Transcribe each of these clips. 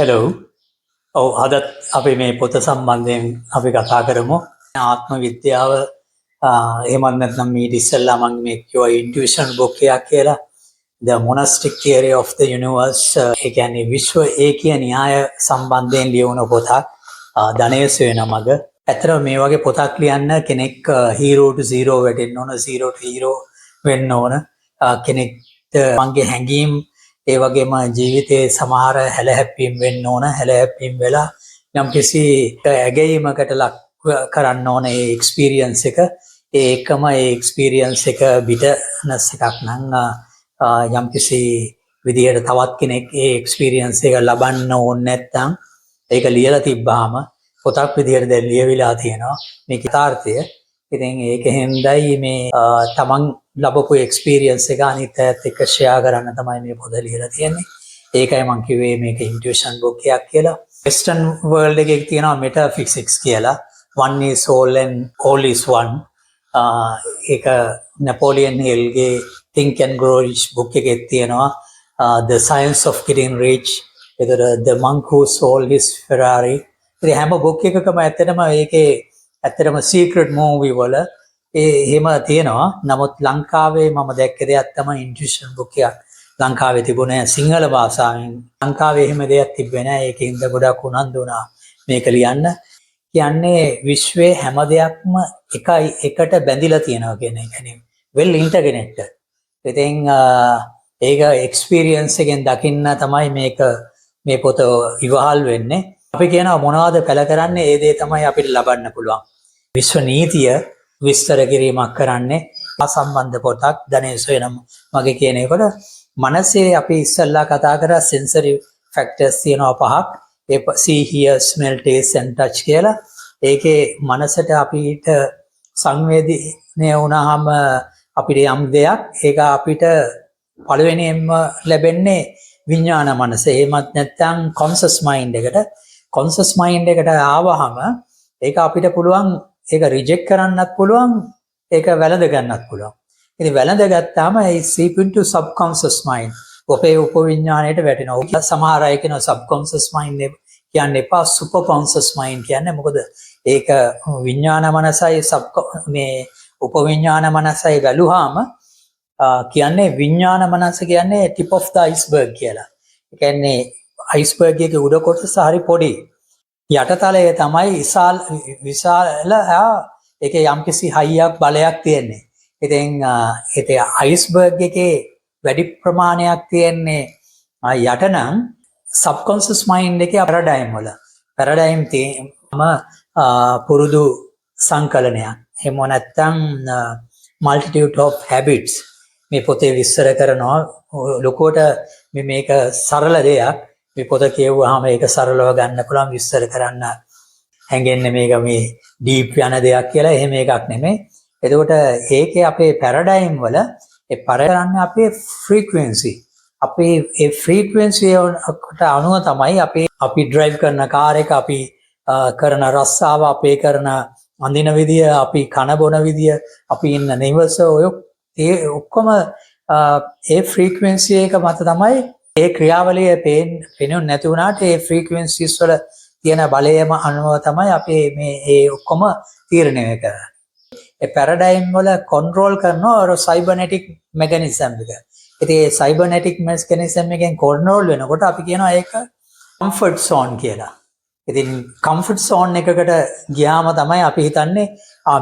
Hello අදත් අපි මේ පොත සම්බන්ධයෙන් අපි කතා කරමු. ආත්ම විද්‍යාව එහෙමත් නැත්නම් මීට ඉස්සෙල්ලා මම මේ කියුවා ඉන්ටියුෂන් බුක් එකක් කියලා. The Monastic Theory of the Universe ඒ කියන්නේ විශ්ව ඒකීය න්‍යාය සම්බන්ධයෙන් ලියවුණු පොතක්. ධනේශ වෙන මග. ඇත්තටම මේ වගේ පොතක් ලියන්න කෙනෙක් hero to zero වෙන්න ඕන, zero to hero වෙන්න ඕන. කෙනෙක්ට මගේ හැඟීම් ඒ වගේම ජීවිතයේ සමහර හැලහැප්පීම් වෙන්න ඕන. හැලහැප්පීම් වෙලා යම්කිසි ඇගීමකට ලක් කරන්න ඕන ඒ එක්ස්පීරියන්ස් එක. ඒකම ඒ එක්ස්පීරියන්ස් එක බිටනස් එකක් නම් යම්කිසි විදියට තවත් කෙනෙක් ඒ එක්ස්පීරියන්ස් එක ලබන්න ඕනේ නැත්නම් ඒක ලියලා තිබ්බාම පොතක් විදියට දැන් ලියවිලා තියෙනවා මේක යථාර්ථය. ඉතින් ඒකෙන්දයි මේ තමන් ලැබපු එක්ස්පීරියන්ස් එක අනිත් අයත් එක්ක ෂෙයා කරන්න තමයි මේ පොත ලියලා තියෙන්නේ. ඒකයි මම කිව්වේ මේක ඉන්ටියුෂන් බුක් එකක් කියලා. වෙස්ටර්න් වර්ල්ඩ් එකේ තියෙනවා මෙටාෆිසික්ස් කියලා. one is all and all is one. ඒක Napoleon හිල්ගේ think and grow rich book එකේ තියෙනවා. The science of getting rich. ඒතර the monk who sold his Ferrari. ඉතින් හැම බුක් එකකම ඇත්තටම ඒකේ ඇත්තටම සීක්‍රට් මූවි වල එහෙම තියෙනවා. නමුත් ලංකාවේ මම දැක්ක දෙයක් තමයි ඉන්ටියුෂන් බුක් එකක් ලංකාවේ තිබුණේ සිංහල භාෂාවෙන්. ලංකාවේ එහෙම දෙයක් තිබ්බේ නැහැ. ඒකින්ද ගොඩක් උනන්දු වුණා මේක ලියන්න. කියන්නේ විශ්වයේ හැම දෙයක්ම එකයි එකට බැඳිලා තියෙනවා කියන එක. يعني well interconnected. ඉතින් ඒක එක්ස්පීරියන්ස් එකෙන් දකින්න තමයි මේ පොත ඉවහල් වෙන්නේ. අපි කියනවා මොනවද පළ කරන්නේ ඒ දේ තමයි අපිට ලබන්න පුළුවන්. විශ්ව නීතිය විස්තර කිරීමක් කරන්නේ සම්බන්ධ පොතක් ධනේශ වෙනම මගේ කියන එකට. මනසේ අපි ඉස්සල්ලා කතා කරා සෙන්සරි ෆැක්ටර්ස් තියෙනවා පහක්. ඒ see hear smell taste and touch කියලා. ඒකේ මනසට අපිට සංවේදනය වුණාම අපිට යම් දෙයක් ඒක අපිට පළවෙනියෙන්ම ලැබෙන්නේ විඥාන මනස. එහෙමත් නැත්නම් conscious mind එකට. conscious mind එකට ආවහම ඒක අපිට පුළුවන් ඒක රිජෙක්ට් කරන්නත් පුළුවන්, ඒක වැළඳ ගන්නත් පුළුවන්. ඉතින් වැළඳ ගත්තාම ඒ seep into subconscious mind ඔපේ උපවිඥාණයට වැටෙනවා. සමහර අය කියන subconscious mind කියන්නේ එපා, superconscious mind කියන්නේ. මොකද ඒක විඥාන මනසයි මේ උපවිඥාන මනසයි වැළුවාම කියන්නේ විඥාන මනස කියන්නේ tip of the iceberg කියලා. ඒ කියන්නේ iceberg එකේ උඩ කොටස හරි පොඩි. යටතලය තමයි විශාල ඒකේ යම්කිසි හයියක් බලයක් තියෙන්නේ. ඉතින් ඒ අයිස්බර්ග් එකේ වැඩි ප්‍රමාණයක් තියෙන්නේ යට නම් සබ්කොන්ෂස් මයින්ඩ් එකේ පැරඩයිම් වල. පැරඩයිම් තේම පුරුදු සංකලනයක්. එහෙම නැත්නම් multitude of habits මේ පොතේ විස්තර කරනවා. ලොකුවට මේක සරල දෙයක්. මේ පොත කියවුවාම ඒක සරලව ගන්න පුළුවන්, විස්තර කරන්න හැංගෙන්නේ මේක මේ ඩීප් යන දෙයක් කියලා. එහෙම එකක් නෙමෙයි. එතකොට ඒකේ අපේ පැරඩයිම් වල ඒ කරන්නේ අපේ ෆ්‍රීකවෙන්සි. අපේ ඒ ෆ්‍රීකවෙන්සි එකට අනුව තමයි අපි ඩ්‍රයිව් කරන කාර් එක, අපි කරන රස්සාව, අපේ කරන අඳින විදිය, අපි කන බොන විදිය, අපි ඉන්න නිවස, ඔය ඔක්කොම ඒ ෆ්‍රීකවෙන්සි එක මත තමයි ඒ ක්‍රියාවලිය පේන්නේ නැති වුණාට ඒ ෆ්‍රීකවෙන්සිස් වල තියෙන බලයම අනුව තමයි අපි මේ ඔක්කොම තීරණය කරන්නේ. ඒ පැරඩයිම් වල කන්ට්‍රෝල් කරනවා අර සයිබර්නෙටික් මෙකැනිසම් එක. ඉතින් ඒ සයිබර්නෙටික් මෙකැනිසම් එකෙන් කන්ට්‍රෝල් වෙනකොට අපි කියනවා ඒක කම්ෆර්ට් සෝන් කියලා. ඉතින් කම්ෆර්ට් සෝන් එකකට ගියාම තමයි අපි හිතන්නේ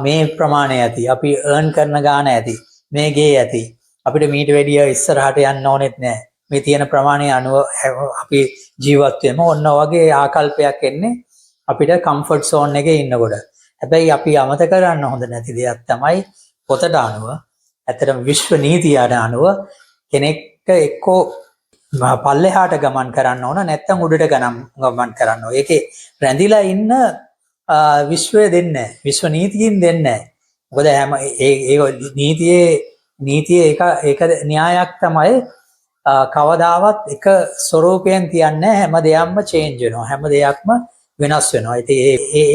මේ ප්‍රමාණය ඇති, අපි earn කරන ගාණ ඇති, මේ ගේ ඇති, අපිට මීට වැඩිය ඉස්සරහට යන්න ඕනෙත් නැහැ, මේ තියෙන ප්‍රමාණය අනුව අපි ජීවත් වෙමු. ඔන්න වගේ ආකල්පයක් එන්නේ අපිට කම්ෆර්ට් සෝන් එකේ ඉන්නකොට. හැබැයි අපි අමතක කරන්න හොඳ නැති දෙයක් තමයි පොතට අනුව, ඇත්තටම විශ්ව නීතියට අනුව කෙනෙක්ට එක්කෝ පල්ලෙහාට ගමන් කරන්න ඕන, නැත්නම් උඩට ගමන් කරන්න ඕන. ඒකේ රැඳිලා ඉන්න විශ්වය දෙන්නේ නැහැ, විශ්ව නීතියින් දෙන්නේ නැහැ. මොකද හැම ඒ නීතියේ ඒක න්‍යායක් තමයි. කවදාවත් එක ස්වරූපයෙන් තියන්නේ හැම දෙයක්ම චේන්ජ් වෙනවා, හැම දෙයක්ම වෙනස් වෙනවා. ඉතින්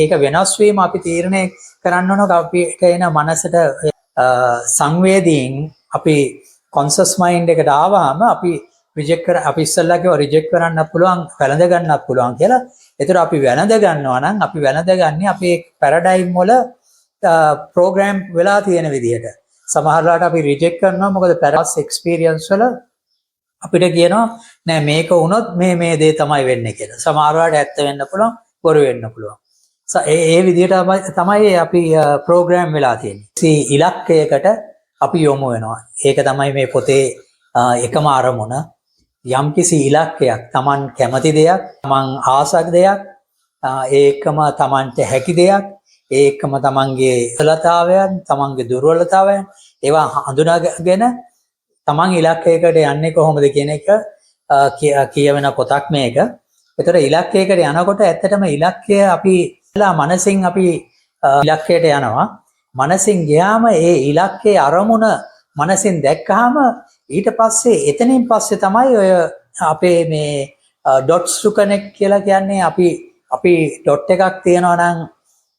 ඒක වෙනස් වීම අපි තීරණය කරන්න ඕන. අපිට එන මනසට සංවේදීන් අපි කොන්ෂස් මයින්ඩ් එකට ආවම අපි රිජෙක්ට් කර අපි ඉස්සල්ලා කිව්වා රිජෙක්ට් කරන්නත් පුළුවන් වැළඳ ගන්නත් පුළුවන් කියලා. ඒතර අපි වැළඳ ගන්නවා නම් අපි වැළඳගන්නේ අපේ පැරඩයිම් වල ප්‍රෝග්‍රෑම් වෙලා තියෙන විදිහට. සමහරවිට අපි රිජෙක්ට් කරනවා මොකද පැරස් එක්ස්පීරියන්ස් වල අපිට කියනවා නෑ මේක වුණොත් මේ දේ තමයි වෙන්නේ කියලා. සමහරවිට ඇත්ත වෙන්න පුළුවන්, බොරු වෙන්න පුළුවන්. ඒ විදිහට තමයි අපි ප්‍රෝග්‍රෑම් වෙලා තියෙන්නේ. ඉලක්කයකට අපි යොමු වෙනවා. ඒක තමයි මේ පොතේ එකම අරමුණ. යම්කිසි ඉලක්කයක්, Taman කැමති දෙයක්, Taman ආසක් දෙයක්, ඒකම Tamanට හැකි දෙයක්, ඒකම Tamanගේ සලතාවයන්, Tamanගේ දුර්වලතාවයන් ඒවා හඳුනාගෙන Taman ඉලක්කයකට යන්නේ කොහොමද කියන එක කියවෙන පොතක් මේක. ඒතර ඉලක්කයකට යනකොට ඇත්තටම ඉලක්කය අපි මනසින් අපි ඉලක්කයට යනවා. මනසින් ගියාම ඒ ඉලක්කයේ අරමුණ මනසින් දැක්කහම ඊට පස්සේ එතනින් පස්සේ තමයි ඔය අපේ මේ dots to connect කියලා කියන්නේ අපි dot එකක් තියනවා නම්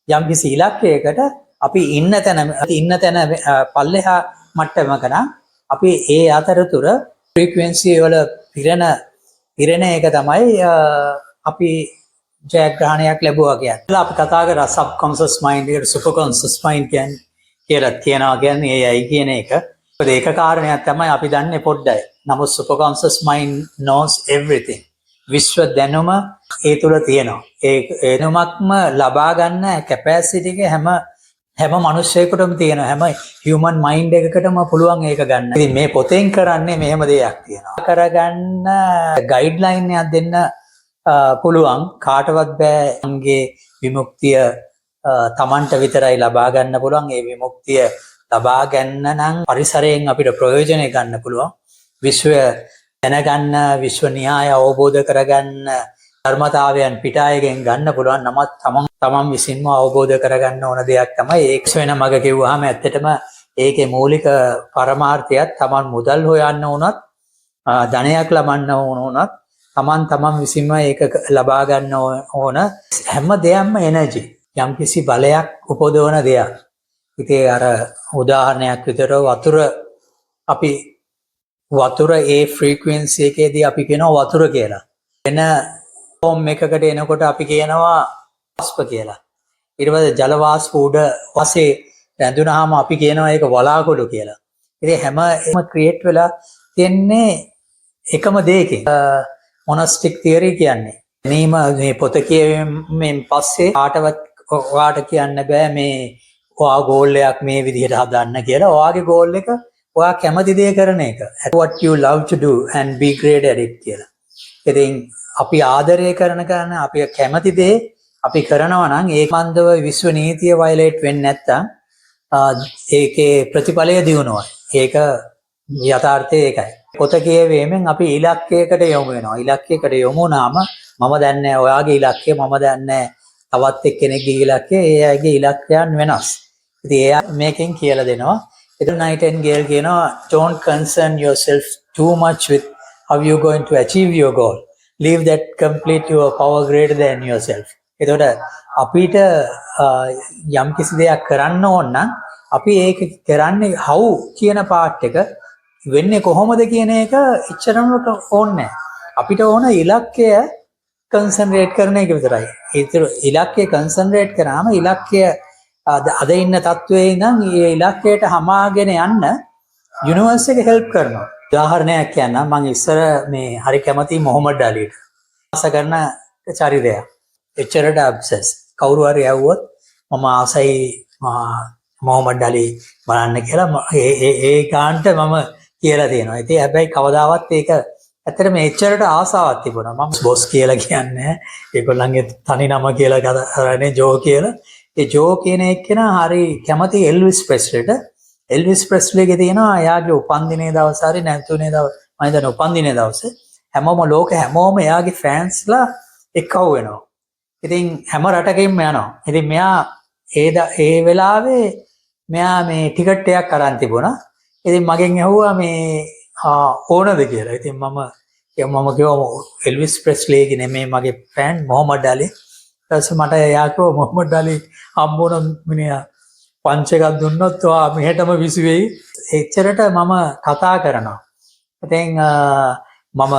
යම්කිසි ඉලක්කයකට අපි ඉන්න තැන පල්ලෙහා මට්ටමක නම් අපි ඒ අතරතුර frequency වල පිරෙන එක තමයි අපි ජයග්‍රහණයක් ලැබුවා කියන්නේ. අපි කතා කරා subconscious mind එකට superconscious mind කියලා කියනවා කියන්නේ ඒයි කියන එක. මොකද ඒක කාරණයක් තමයි අපි දන්නේ පොඩ්ඩයි. නමුත් superconscious mind knows everything. විශ්ව දැනුම ඒ තුල තියෙනවා. ඒ දැනුමක්ම ලබා ගන්න capacity එක හැම මිනිස්සෙකුටම තියෙනවා. හැම human mind එකකටම පුළුවන් ඒක ගන්න. ඉතින් මේ පොතෙන් කරන්නේ මෙහෙම දෙයක් තියෙනවා. කරගන්න guideline එකක් දෙන්න පුළුවන් කාටවත් බෑ. තමන්ගේ විමුක්තිය තමන්ට විතරයි ලබා ගන්න පුළුවන්. ඒ විමුක්තිය ලබා ගන්න නම් පරිසරයෙන් අපිට ප්‍රයෝජනය ගන්න පුළුවන්. විශ්වය දැනගන්න, විශ්ව න්‍යාය අවබෝධ කරගන්න ධර්මතාවයන් පිටායගෙන් ගන්න පුළුවන්. නමුත් තමන් විසින්ම අවබෝධ කරගන්න ඕන දෙයක් තමයි ඒක වෙන මග කිව්වහම ඇත්තටම ඒකේ මූලික පරමාර්ථයත් තමන් මුදල් හොයන්න වුණත්, ධනයක් ලබන්න වුණත් තමන් විසින්ම ඒක ලබා ගන්න ඕන. හැම දෙයක්ම එනර්ජි. යම්කිසි බලයක් උපදවන දෙයක්. ඉතින් අර උදාහරණයක් විතර වතුර ඒ ෆ්‍රීකවෙන්සි එකේදී අපි කියනවා වතුර කියලා. වෙන ෆෝම් එකකට එනකොට අපි කියනවා වාෂ්ප කියලා. ඊට පස්සේ ජල වාෂ්ප උඩ පස්සේ රැඳුනහම අපි කියනවා ඒක වලාකුළු කියලා. ඉතින් හැම ක්‍රියේට් වෙලා තියන්නේ එකම දෙයකින්. මොනස්ටික් තියරි කියන්නේ. මේ පොත කියවීමෙන් පස්සේ කාටවත් ඔයාට කියන්න බෑ මේ ඔයා ගෝල් එකක් මේ විදිහට හදන්න කියලා. ඔයාගේ ගෝල් එක ඔයා කැමති දේ කරන එක. What you love to do and be great at it කියලා. ඉතින් අපි ආදරය කරන අපි කැමති දේ අපි කරනවා නම් ඒ මන්දව විශ්ව නීතිය වයලේට් වෙන්නේ නැත්තම් ඒකේ ප්‍රතිඵලය දිනුනවා. ඒක යථාර්ථය ඒකයි. පොත කියවීමෙන් අපි ඉලක්කයකට යොමු වෙනවා. ඉලක්කයකට යොමු වුණාම මම දන්නේ ඔයාගේ ඉලක්කය, මම දන්නේ තවත් එක්කෙනෙක්ගේ ඉලක්කය, ඒ අයගේ ඉලක්කයන් වෙනස්. ඉතින් එයා මේකෙන් කියලා දෙනවා. ඉතින් Nightingale කියනවා don't concern yourself too much with how you going to achieve your goal. Leave that complete your power greater than yourself. එතකොට අපිට යම් කිසි දෙයක් කරන්න ඕන නම් අපි ඒක කරන්නේ how කියන part එක වෙන්නේ කොහොමද කියන එක එච්චරම ඕනේ නැහැ. අපිට ඕන ඉලක්කය කන්සන්ට්‍රේට් කරන එක විතරයි. ඒතර ඉලක්කය කන්සන්ට්‍රේට් කරාම ඉලක්කය අද ඉන්න තත්වයේ ඉඳන් ඒ ඉලක්කයට හමාගෙන යන්න යුනිවර්ස් එක හෙල්ප් කරනවා. උදාහරණයක් කියන්නම්. මම ඉස්සර මේ හරි කැමති මොහමඩ් අලිට. ආස කරන චරිතයක්. එච්චරට ඔබ්සෙස්. කවුරු හරි ඇහුවොත් මම ආසයි මොහමඩ් අලි බලන්න කියලා ඒ කාන්ට මම කියලා තියෙනවා. ඉතින් හැබැයි කවදාවත් ඒක ඇත්තටම එච්චරට ආසාවක් තිබුණා. මම බොස් කියලා කියන්නේ ඒගොල්ලන්ගේ තනි නම කියලා කරන්නේ ජෝ කියලා. ඒ ජෝ කියන එක්කෙනා හරි කැමති එල්විස් ප්‍රෙස්ලිට. එල්විස් ප්‍රෙස්ලිගේ තියෙනවා එයාගේ උපන්දිනේ දවස් හරි නැතුනේ දවස් මම හිතන්නේ උපන්දිනේ දවසේ හැමෝම එයාගේ ෆෑන්ස්ලා එක්කව වෙනවා. ඉතින් හැම රටකින්ම යනවා. ඉතින් මෙයා ඒ වෙලාවේ මෙයා මේ ටිකට් එකක් අරන් තිබුණා. ඉතින් මගෙන් ඇහුවා මේ ඕනද කියලා. ඉතින් මම කිව්වා එල්විස් ප්‍රෙස්ලිගේ නෙමෙයි මගේ ෆෑන් මොහමඩ් අලි. ඊපස්සේ මට එයා කිව්වා මොහමඩ් අලි හම්බුන මිනිහා පංච එකක් දුන්නොත් ඔයා මෙහෙටම විසි වෙයි. එච්චරට මම කතා කරනවා. ඉතින් මම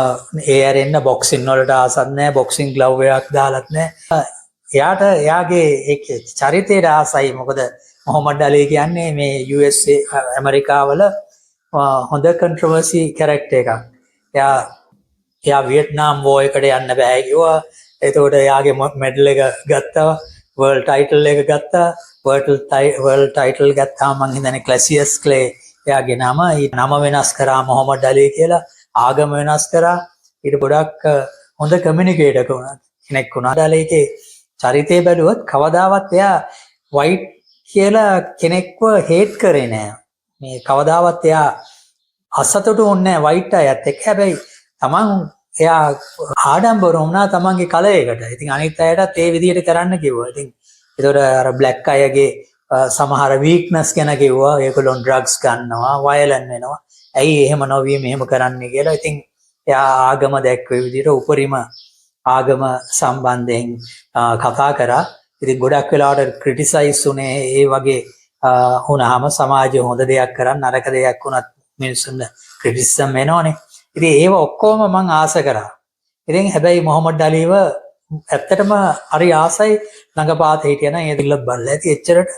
ඒ ඇරෙන්න බොක්සින් වලට ආසත් නැහැ, බොක්සින් ග්ලව් එකක් දාලත් නැහැ. එයාට එයාගේ ඒ චරිතයට ආසයි. මොකද මොහොමඩ් අලි කියන්නේ මේ USA ඇමරිකාවල හොඳ කන්ට්‍රොවර්සි කැරක්ටර් එකක්. එයා වියට්නාම් වෝ එකට යන්න බෑ කිව්වා. එතකොට එයාගේ මෙඩල් එක ගත්තා, වර්ල්ඩ් ටයිටල් එක ගත්තා. වර්ල්ඩ් ටයිටල් ගත්තාම මං හිතන්නේ ක්ලැසියස් ක්ලේ එයාගේ නම වෙනස් කරා මොහොමඩ් අලි කියලා. ආගම වෙනස් කරා. ඊට ගොඩක් හොඳ කමියුනිකේටර් කෙනෙක් වුණා. අලිගේ චරිතය බැලුවොත් කවදාවත් එයා වයිට් කියලා කෙනෙක්ව හේට් කරේ නෑ. මේ කවදාවත් එයා අසතුටු වුණේ නෑ වයිට් අයත් එක්ක. හැබැයි තමන් එයා ආඩම්බර වුණා තමන්ගේ කලයකට. ඉතින් අනිත් අයටත් ඒ විදිහට කරන්න කිව්වා. ඉතින් ඒතකොට අර බ්ලැක් අයගේ සමහර වීක්නස් ගැන කිව්වා. ඒගොල්ලෝ ඩ්‍රග්ස් ගන්නවා, වයලන්ට් වෙනවා. ඇයි එහෙම නොවී මෙහෙම කරන්නේ කියලා. ඉතින් එයා ආගම දැක්වේ විදිහට උපරිම ආගම සම්බන්ධයෙන් කතා කරා. ඉතින් ගොඩක් වෙලාවට ක්‍රිටිසයිස් උනේ ඒ වගේ වුණාම සමාජයේ හොඳ දෙයක් කරන් නරක දෙයක් වුණත් මිනිස්සුන්ට ක්‍රිටිසිසම් වෙනවනේ. ඉතින් ඒව ඔක්කොම මං ආස කරා. ඉතින් හැබැයි මොහොමඩ් අලිව ඇත්තටම හරි ආසයි ළඟපාත හිටියනම් ඒ දිල්ල බලලා ඇති එච්චරට.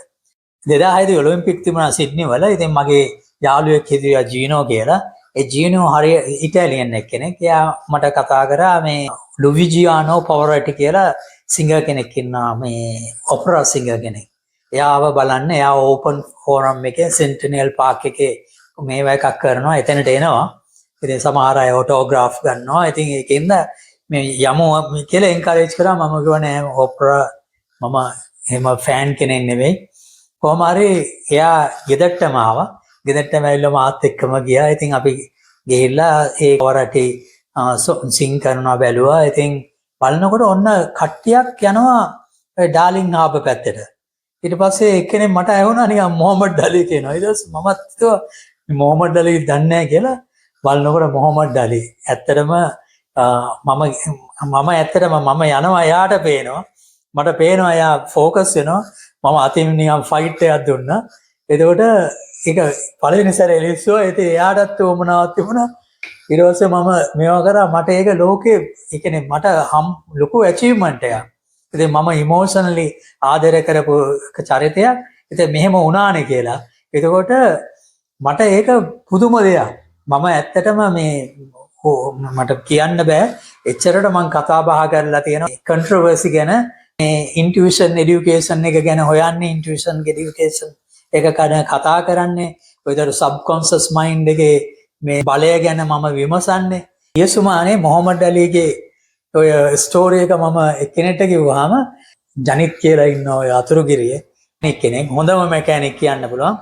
2006 දී ඔලිම්පික් තිබුණා සිඩ්නි වල. ඉතින් මගේ යාළුවෙක් හිටියා ජීනෝ කියලා. ඒ ජීනෝ හරිය ඉතාලියන් කෙනෙක්. එයා මට කතා කරා මේ ලුවිජියානෝ පවරටි කියලා සිංගර් කෙනෙක් ඉන්නවා, මේ ඔපෙරා සිංගර් කෙනෙක්. එයාව බලන්න. එයා ඕපන් ෆෝරම් එකේ සෙන්ටිනියල් පාක් එකේ මේවා එකක් කරනවා. එතනට එනවා. ඉතින් සමහර අය ඔටෝග්‍රාෆ් ගන්නවා. ඉතින් ඒකෙන්ද මේ යමු කියලා එන්කරේජ් කරා. මම කිව්වා නෑ ඔපෙරා මම එහෙම ෆෑන් කෙනෙක් නෙවෙයි. කොහොම හරි එයා ගෙදරටම ආවා. ගෙදරටම ඇවිල්ලා මාත් එක්කම ගියා. ඉතින් අපි ගිහිල්ලා ඒ පවරටි සිං කරනවා බැලුවා. ඉතින් බලනකොට ඔන්න කට්ටියක් යනවා ඩාර්ලින් හාබර් පැත්තට. ඊට පස්සේ එක්කෙනෙක් මට ඇහුණා නිකන් මොහොමඩ් අලි කියනවා. ඊට පස්සේ මමත් හිතුවා මොහොමඩ් අලි දන්නේ නැහැ කියලා. බලනකොට මොහොමඩ් අලි ඇත්තටම මම ඇත්තටම මම යනවා එයාට පේනවා. මට පේනවා එයා ફોකස් වෙනවා. මම අතින් නිකන් ෆයිට් එකක් දුන්නා. එතකොට ඒක පළවෙනි සැරේ එලිස්සුවා. ඉතින් එයාටත් උමනාවක් තිබුණා. ඊට පස්සේ මම මේවා කරා. මට ඒක ලෝකේ ඒ කියන්නේ මට ලොකු ඇචීව්මන්ට් එකක්. ඉතින් මම ඉමෝෂනලි ආදර කරපු චරිතයක්. ඉතින් මෙහෙම වුණානේ කියලා. එතකොට මට ඒක පුදුම දෙයක්. මම ඇත්තටම මේ මට කියන්න බෑ. එච්චරට මම කතා බහ කරලා තියෙනවා කන්ට්‍රොවර්සි ගැන. මේ ඉන්ටියුෂන් এডুকেෂන් එක ගැන හොයන්නේ. ඉන්ටියුෂන් এডুকেෂන් එක ගැන කතා කරන්නේ. ඔයතර සබ්කොන්ෂස් මයින්ඩ් එකේ මේ බලය ගැන මම විමසන්නේ. යසුමානේ මොහොමඩ් අලිගේ ඔය ස්ටෝරි එක මම එක්කෙනෙක්ට කිව්වහම ජනිත් කියලා ඉන්න ඔය අතුරුගිරියේ කෙනෙක් හොඳම මැකැනික් කියන්න පුළුවන්.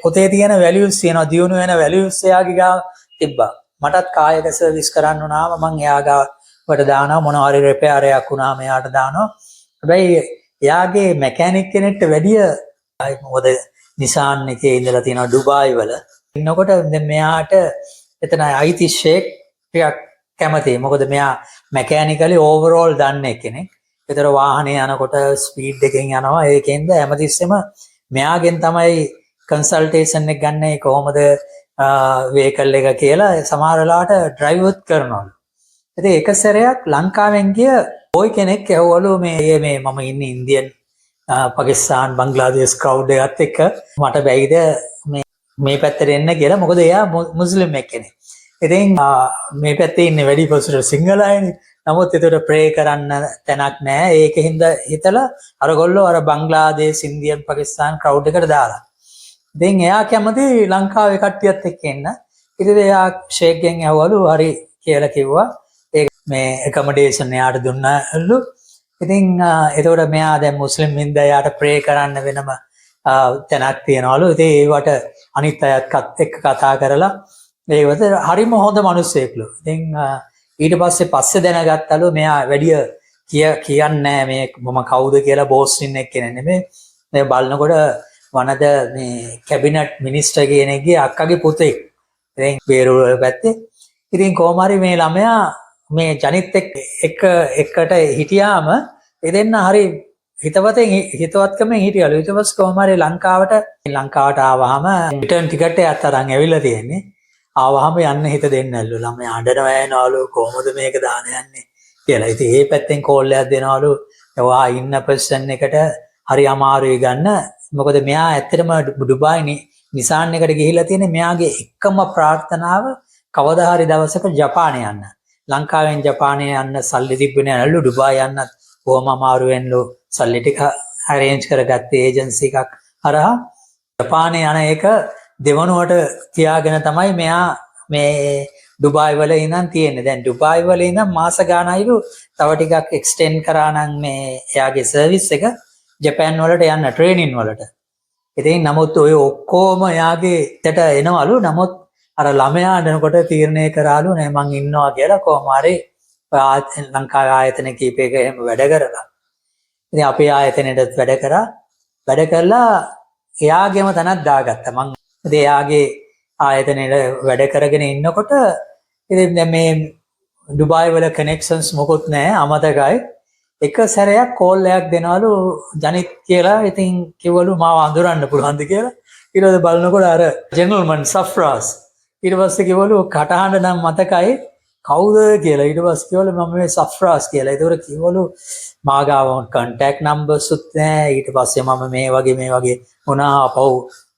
පොතේ තියෙන වැලියුස් තියෙනවා, දියුණු වෙන වැලියුස් එයාගේ ගාව තිබ්බා. මටත් කායක සර්විස් කරන්න උනාම මං එයා ගාවට දානවා. මොනවා හරි රිපෙයාර් එකක් වුණාම එයාට දානවා. හැබැයි එයාගේ මැකැනික් කෙනෙක්ට වැඩිය මොකද නිසාන් එකේ ඉඳලා තියෙනවා ඩුබායි වල. ඉන්නකොට දැන් මෙයාට එතන අයිති ෂේක් ටිකක් කැමතියි. මොකද මෙයා මැකැනිකලි ඕවරෝල් දන්නේ කෙනෙක්. ඒතර වාහනේ යනකොට ස්පීඩ් එකෙන් යනවා. ඒකෙන්ද හැමතිස්සෙම මෙයාගෙන් තමයි කන්සල්ටේෂන් එක ගන්න. කොහොමද වේකල් එක කියලා සමහර වෙලාවට ඩ්‍රයිව්ත් කරනවලු. ඉතින් එක සැරයක් ලංකාවෙන් ගිය බොයි කෙනෙක් ඇහුවලු මේ මම ඉන්නේ ඉන්දියන් පාකිස්තාන් බංග්ලාදේශ ක්‍රවුඩ් එකත් එක්ක මට බැයිද මේ පැත්තට එන්න කියලා. මොකද එයා මුස්ලිම් කෙනෙක්. ඉතින් මේ පැත්තේ ඉන්නේ වැඩි පොසට සිංහල අයනේ. නමුත් ඒතර ප්‍රේ කරන්න තැනක් නැහැ. ඒකෙන්ද හිතලා අරගොල්ලෝ අර බංග්ලාදේශ ඉන්දියන් පාකිස්තාන් ක්‍රවුඩ් එකට දාලා. ඉතින් එයා කැමති ලංකාවේ කට්ටියත් එක්ක එන්න. ඉතින් එයා ෂේක්ගෙන් ඇහුවලු හරි කියලා කිව්වා. ඒ මේ ඇකොමඩේෂන් එයාට දුන්නලු. ඉතින් ඒතකොට මෙයා දැන් මුස්ලිම් හින්දා එයාට ප්‍රේ කරන්න වෙනම තැනක් තියනවලු. ඉතින් ඒවට අනිත් අයත් එක්ක කතා කරලා ඒවද හරිම හොඳ මිනිස්සෙක්ලු. ඉතින් ඊට පස්සේ දැනගත්තලු මෙයා වැඩිය කියන්නේ මේ මම කවුද කියලා බෝස් ඉන්න කෙනෙක් නෙමෙයි. මේ බලනකොට වනද මේ කැබිනට් මිනිස්ටර් කෙනෙක්ගේ අක්කගේ පුතෙක්. ඉතින් බේරුවල පැත්තේ. ඉතින් කොහොම හරි මේ ළමයා මේ ජනිත් එක්කට හිටියාම ඒ දෙන්න හරි හිතවත්කමෙන් හිටියලු. ඊට පස්සේ කොහොම හරි ලංකාවට ආවහම රිටර්න් ටිකට් එකක් අරන් ඇවිල්ලා තියෙන්නේ. ආවහම යන්න හිත දෙන්නේ නැල්ලු. ළමයා අඬනවා යනවලු කොහොමද මේක දාන යන්නේ කියලා. ඉතින් ඒ පැත්තෙන් කෝල් එකක් දෙනවලු. ඔයා ඉන්න පර්සන් එකට හරි අමාරුයි ගන්න. මොකද මෙයා ඇත්තටම ඩුබායි නිසාන් එකට ගිහිල්ලා තියෙන්නේ මෙයාගේ එකම ප්‍රාර්ථනාව කවදා හරි දවසක ජපානය යන්න. ලංකාවෙන් ජපානය යන්න සල්ලි තිබුණේ නැල්ලු. ඩුබායි යන්නත් බොහොම අමාරුවෙන්ලු සල්ලි ටික arrange කරගත්තේ ඒජන්සි එකක් හරහා. ජපානය යන එක දෙවනුවට තියාගෙන තමයි මෙයා මේ ඩුබායි වල ඉඳන් තියෙන්නේ. දැන් ඩුබායි වල ඉඳන් මාස ගානයිලු තව ටිකක් එක්ස්ටෙන්ඩ් කරා නම් මේ එයාගේ සර්විස් එක ජපාන් වලට යන්න ට්‍රේනින් වලට. ඉතින් නමුත් ඔය ඔක්කොම එයාගේ යට එනවලු. නමුත් අර ළමයා අඬනකොට තීරණය කරාලු නෑ මං ඉන්නවා කියලා කොහොම හරි ලංකාවේ ආයතන කීපයක එහෙම වැඩ කරලා. ඉතින් අපේ ආයතනෙටත් වැඩ කරා. වැඩ කරලා එයාගේම තැනක් දාගත්තා. මං ඉතින් එයාගේ ආයතනෙට වැඩ කරගෙන ඉන්නකොට ඉතින් දැන් මේ ඩුබායි වල කනෙක්ෂන්ස් මොකුත් නැහැ අමතකයි. එක සැරයක් කෝල් එකක් දෙනවලු ජනිත් කියලා. ඉතින් කිව්වලු මාව අඳුරන්න පුළුවන්ද කියලා. ඊට පස්සේ බලනකොට අර ජෙනරල්මන් සෆ්රාස්. ඊට පස්සේ කිව්වලු කටහඬ නම් මතකයි කවුද කියලා. ඊට පස්සේ කිව්වලු මම මේ සෆ්රාස් කියලා. ඒතකොට කිව්වලු මාගාව කන්ටැක්ට් නම්බර්ස් උත් නැහැ. ඊට පස්සේ මම මේ වගේ වුණා අපව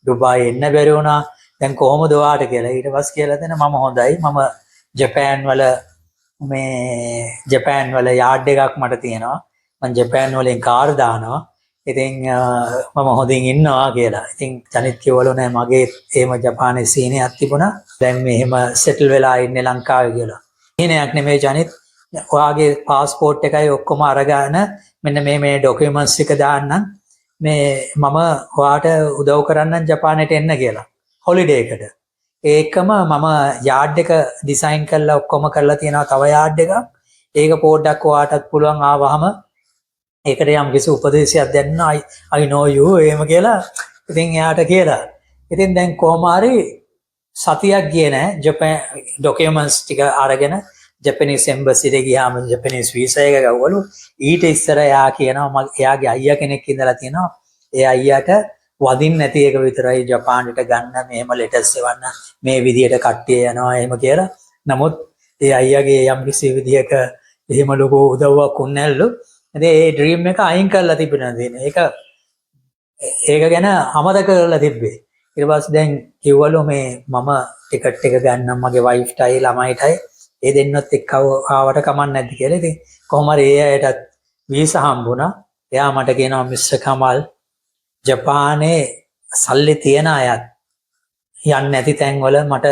ඩුබායි එන්න බැරි වුණා. දැන් කොහොමද ඔයාට කියලා. ඊට පස්සේ කියලා දෙන මම හොඳයි. මම ජපාන් වල යාඩ් එකක් මට තියෙනවා. මම ජපාන් වලින් කාර් දානවා. ඉතින් මම හොඳින් ඉන්නවා කියලා. ඉතින් ජනිත් කිව්වලු නෑ මගේ එහෙම ජපානයේ සීනියක් තිබුණා. දැන් මෙහෙම සෙටල් වෙලා ඉන්නේ ලංකාවේ කියලා. සීනියක් නෙමෙයි ජනිත්. ඔයාගේ પાස්පෝර්ට් එකයි ඔක්කොම අරගෙන මෙන්න මේ ડોකියුමන්ට්ස් ටික දාන්නම්. මේ මම ඔයාට උදව් කරන්නම් ජපානයට එන්න කියලා. හොලිඩේ එකට. ඒකම මම යාඩ් එක ඩිසයින් කරලා ඔක්කොම කරලා තියෙනවා තව යාඩ් එකක්. ඒක පොඩ්ඩක් ඔයාටත් පුළුවන් ආවහම ඒකට යම් කිසි උපදේශයක් දෙන්න I know you එහෙම කියලා. ඉතින් එයාට කියලා. ඉතින් දැන් කොහොම හරි සතියක් ගියේ නෑ ජපාන් ડોකියුමන්ට්ස් ටික අරගෙන ජපනීස් එම්බසි එකේ ගියාම ජපනීස් වීසා එක ගවලු. ඊට ඉස්සර එයා කියනවා එයාගේ අයියා කෙනෙක් ඉඳලා තියෙනවා. ඒ අයියාට වදින්න නැති එක විතරයි ජපානයට ගන්න මෙහෙම ලෙටර්ස් එවන්න මේ විදියට කට්ටිය යනවා එහෙම කියලා. නමුත් ඒ අයියාගේ යම් කිසි විදියක එහෙම ලොකු උදව්වක් උන්නැල්ලු. ඉතින් ඒ ඩ්‍රීම් එක අයින් කරලා තිබුණා දෙන. ඒක ගැන අමතක කරලා තිබ්බේ. ඊට පස්සේ දැන් කිව්වලු මේ මම ටිකට් එක ගන්නම් මගේ වයිෆ්ටයි ළමයිටයි ඒ දෙන්නත් එක්ක ආවට කමක් නැද්ද කියලා. ඉතින් කොහොම හරි ඒ අයටත් වීසා හම්බුණා. එයා මට කියනවා මිස්ටර් කමල් ජපානයේ සල්ලි තියන අයත් යන්නේ නැති තැන්වල මට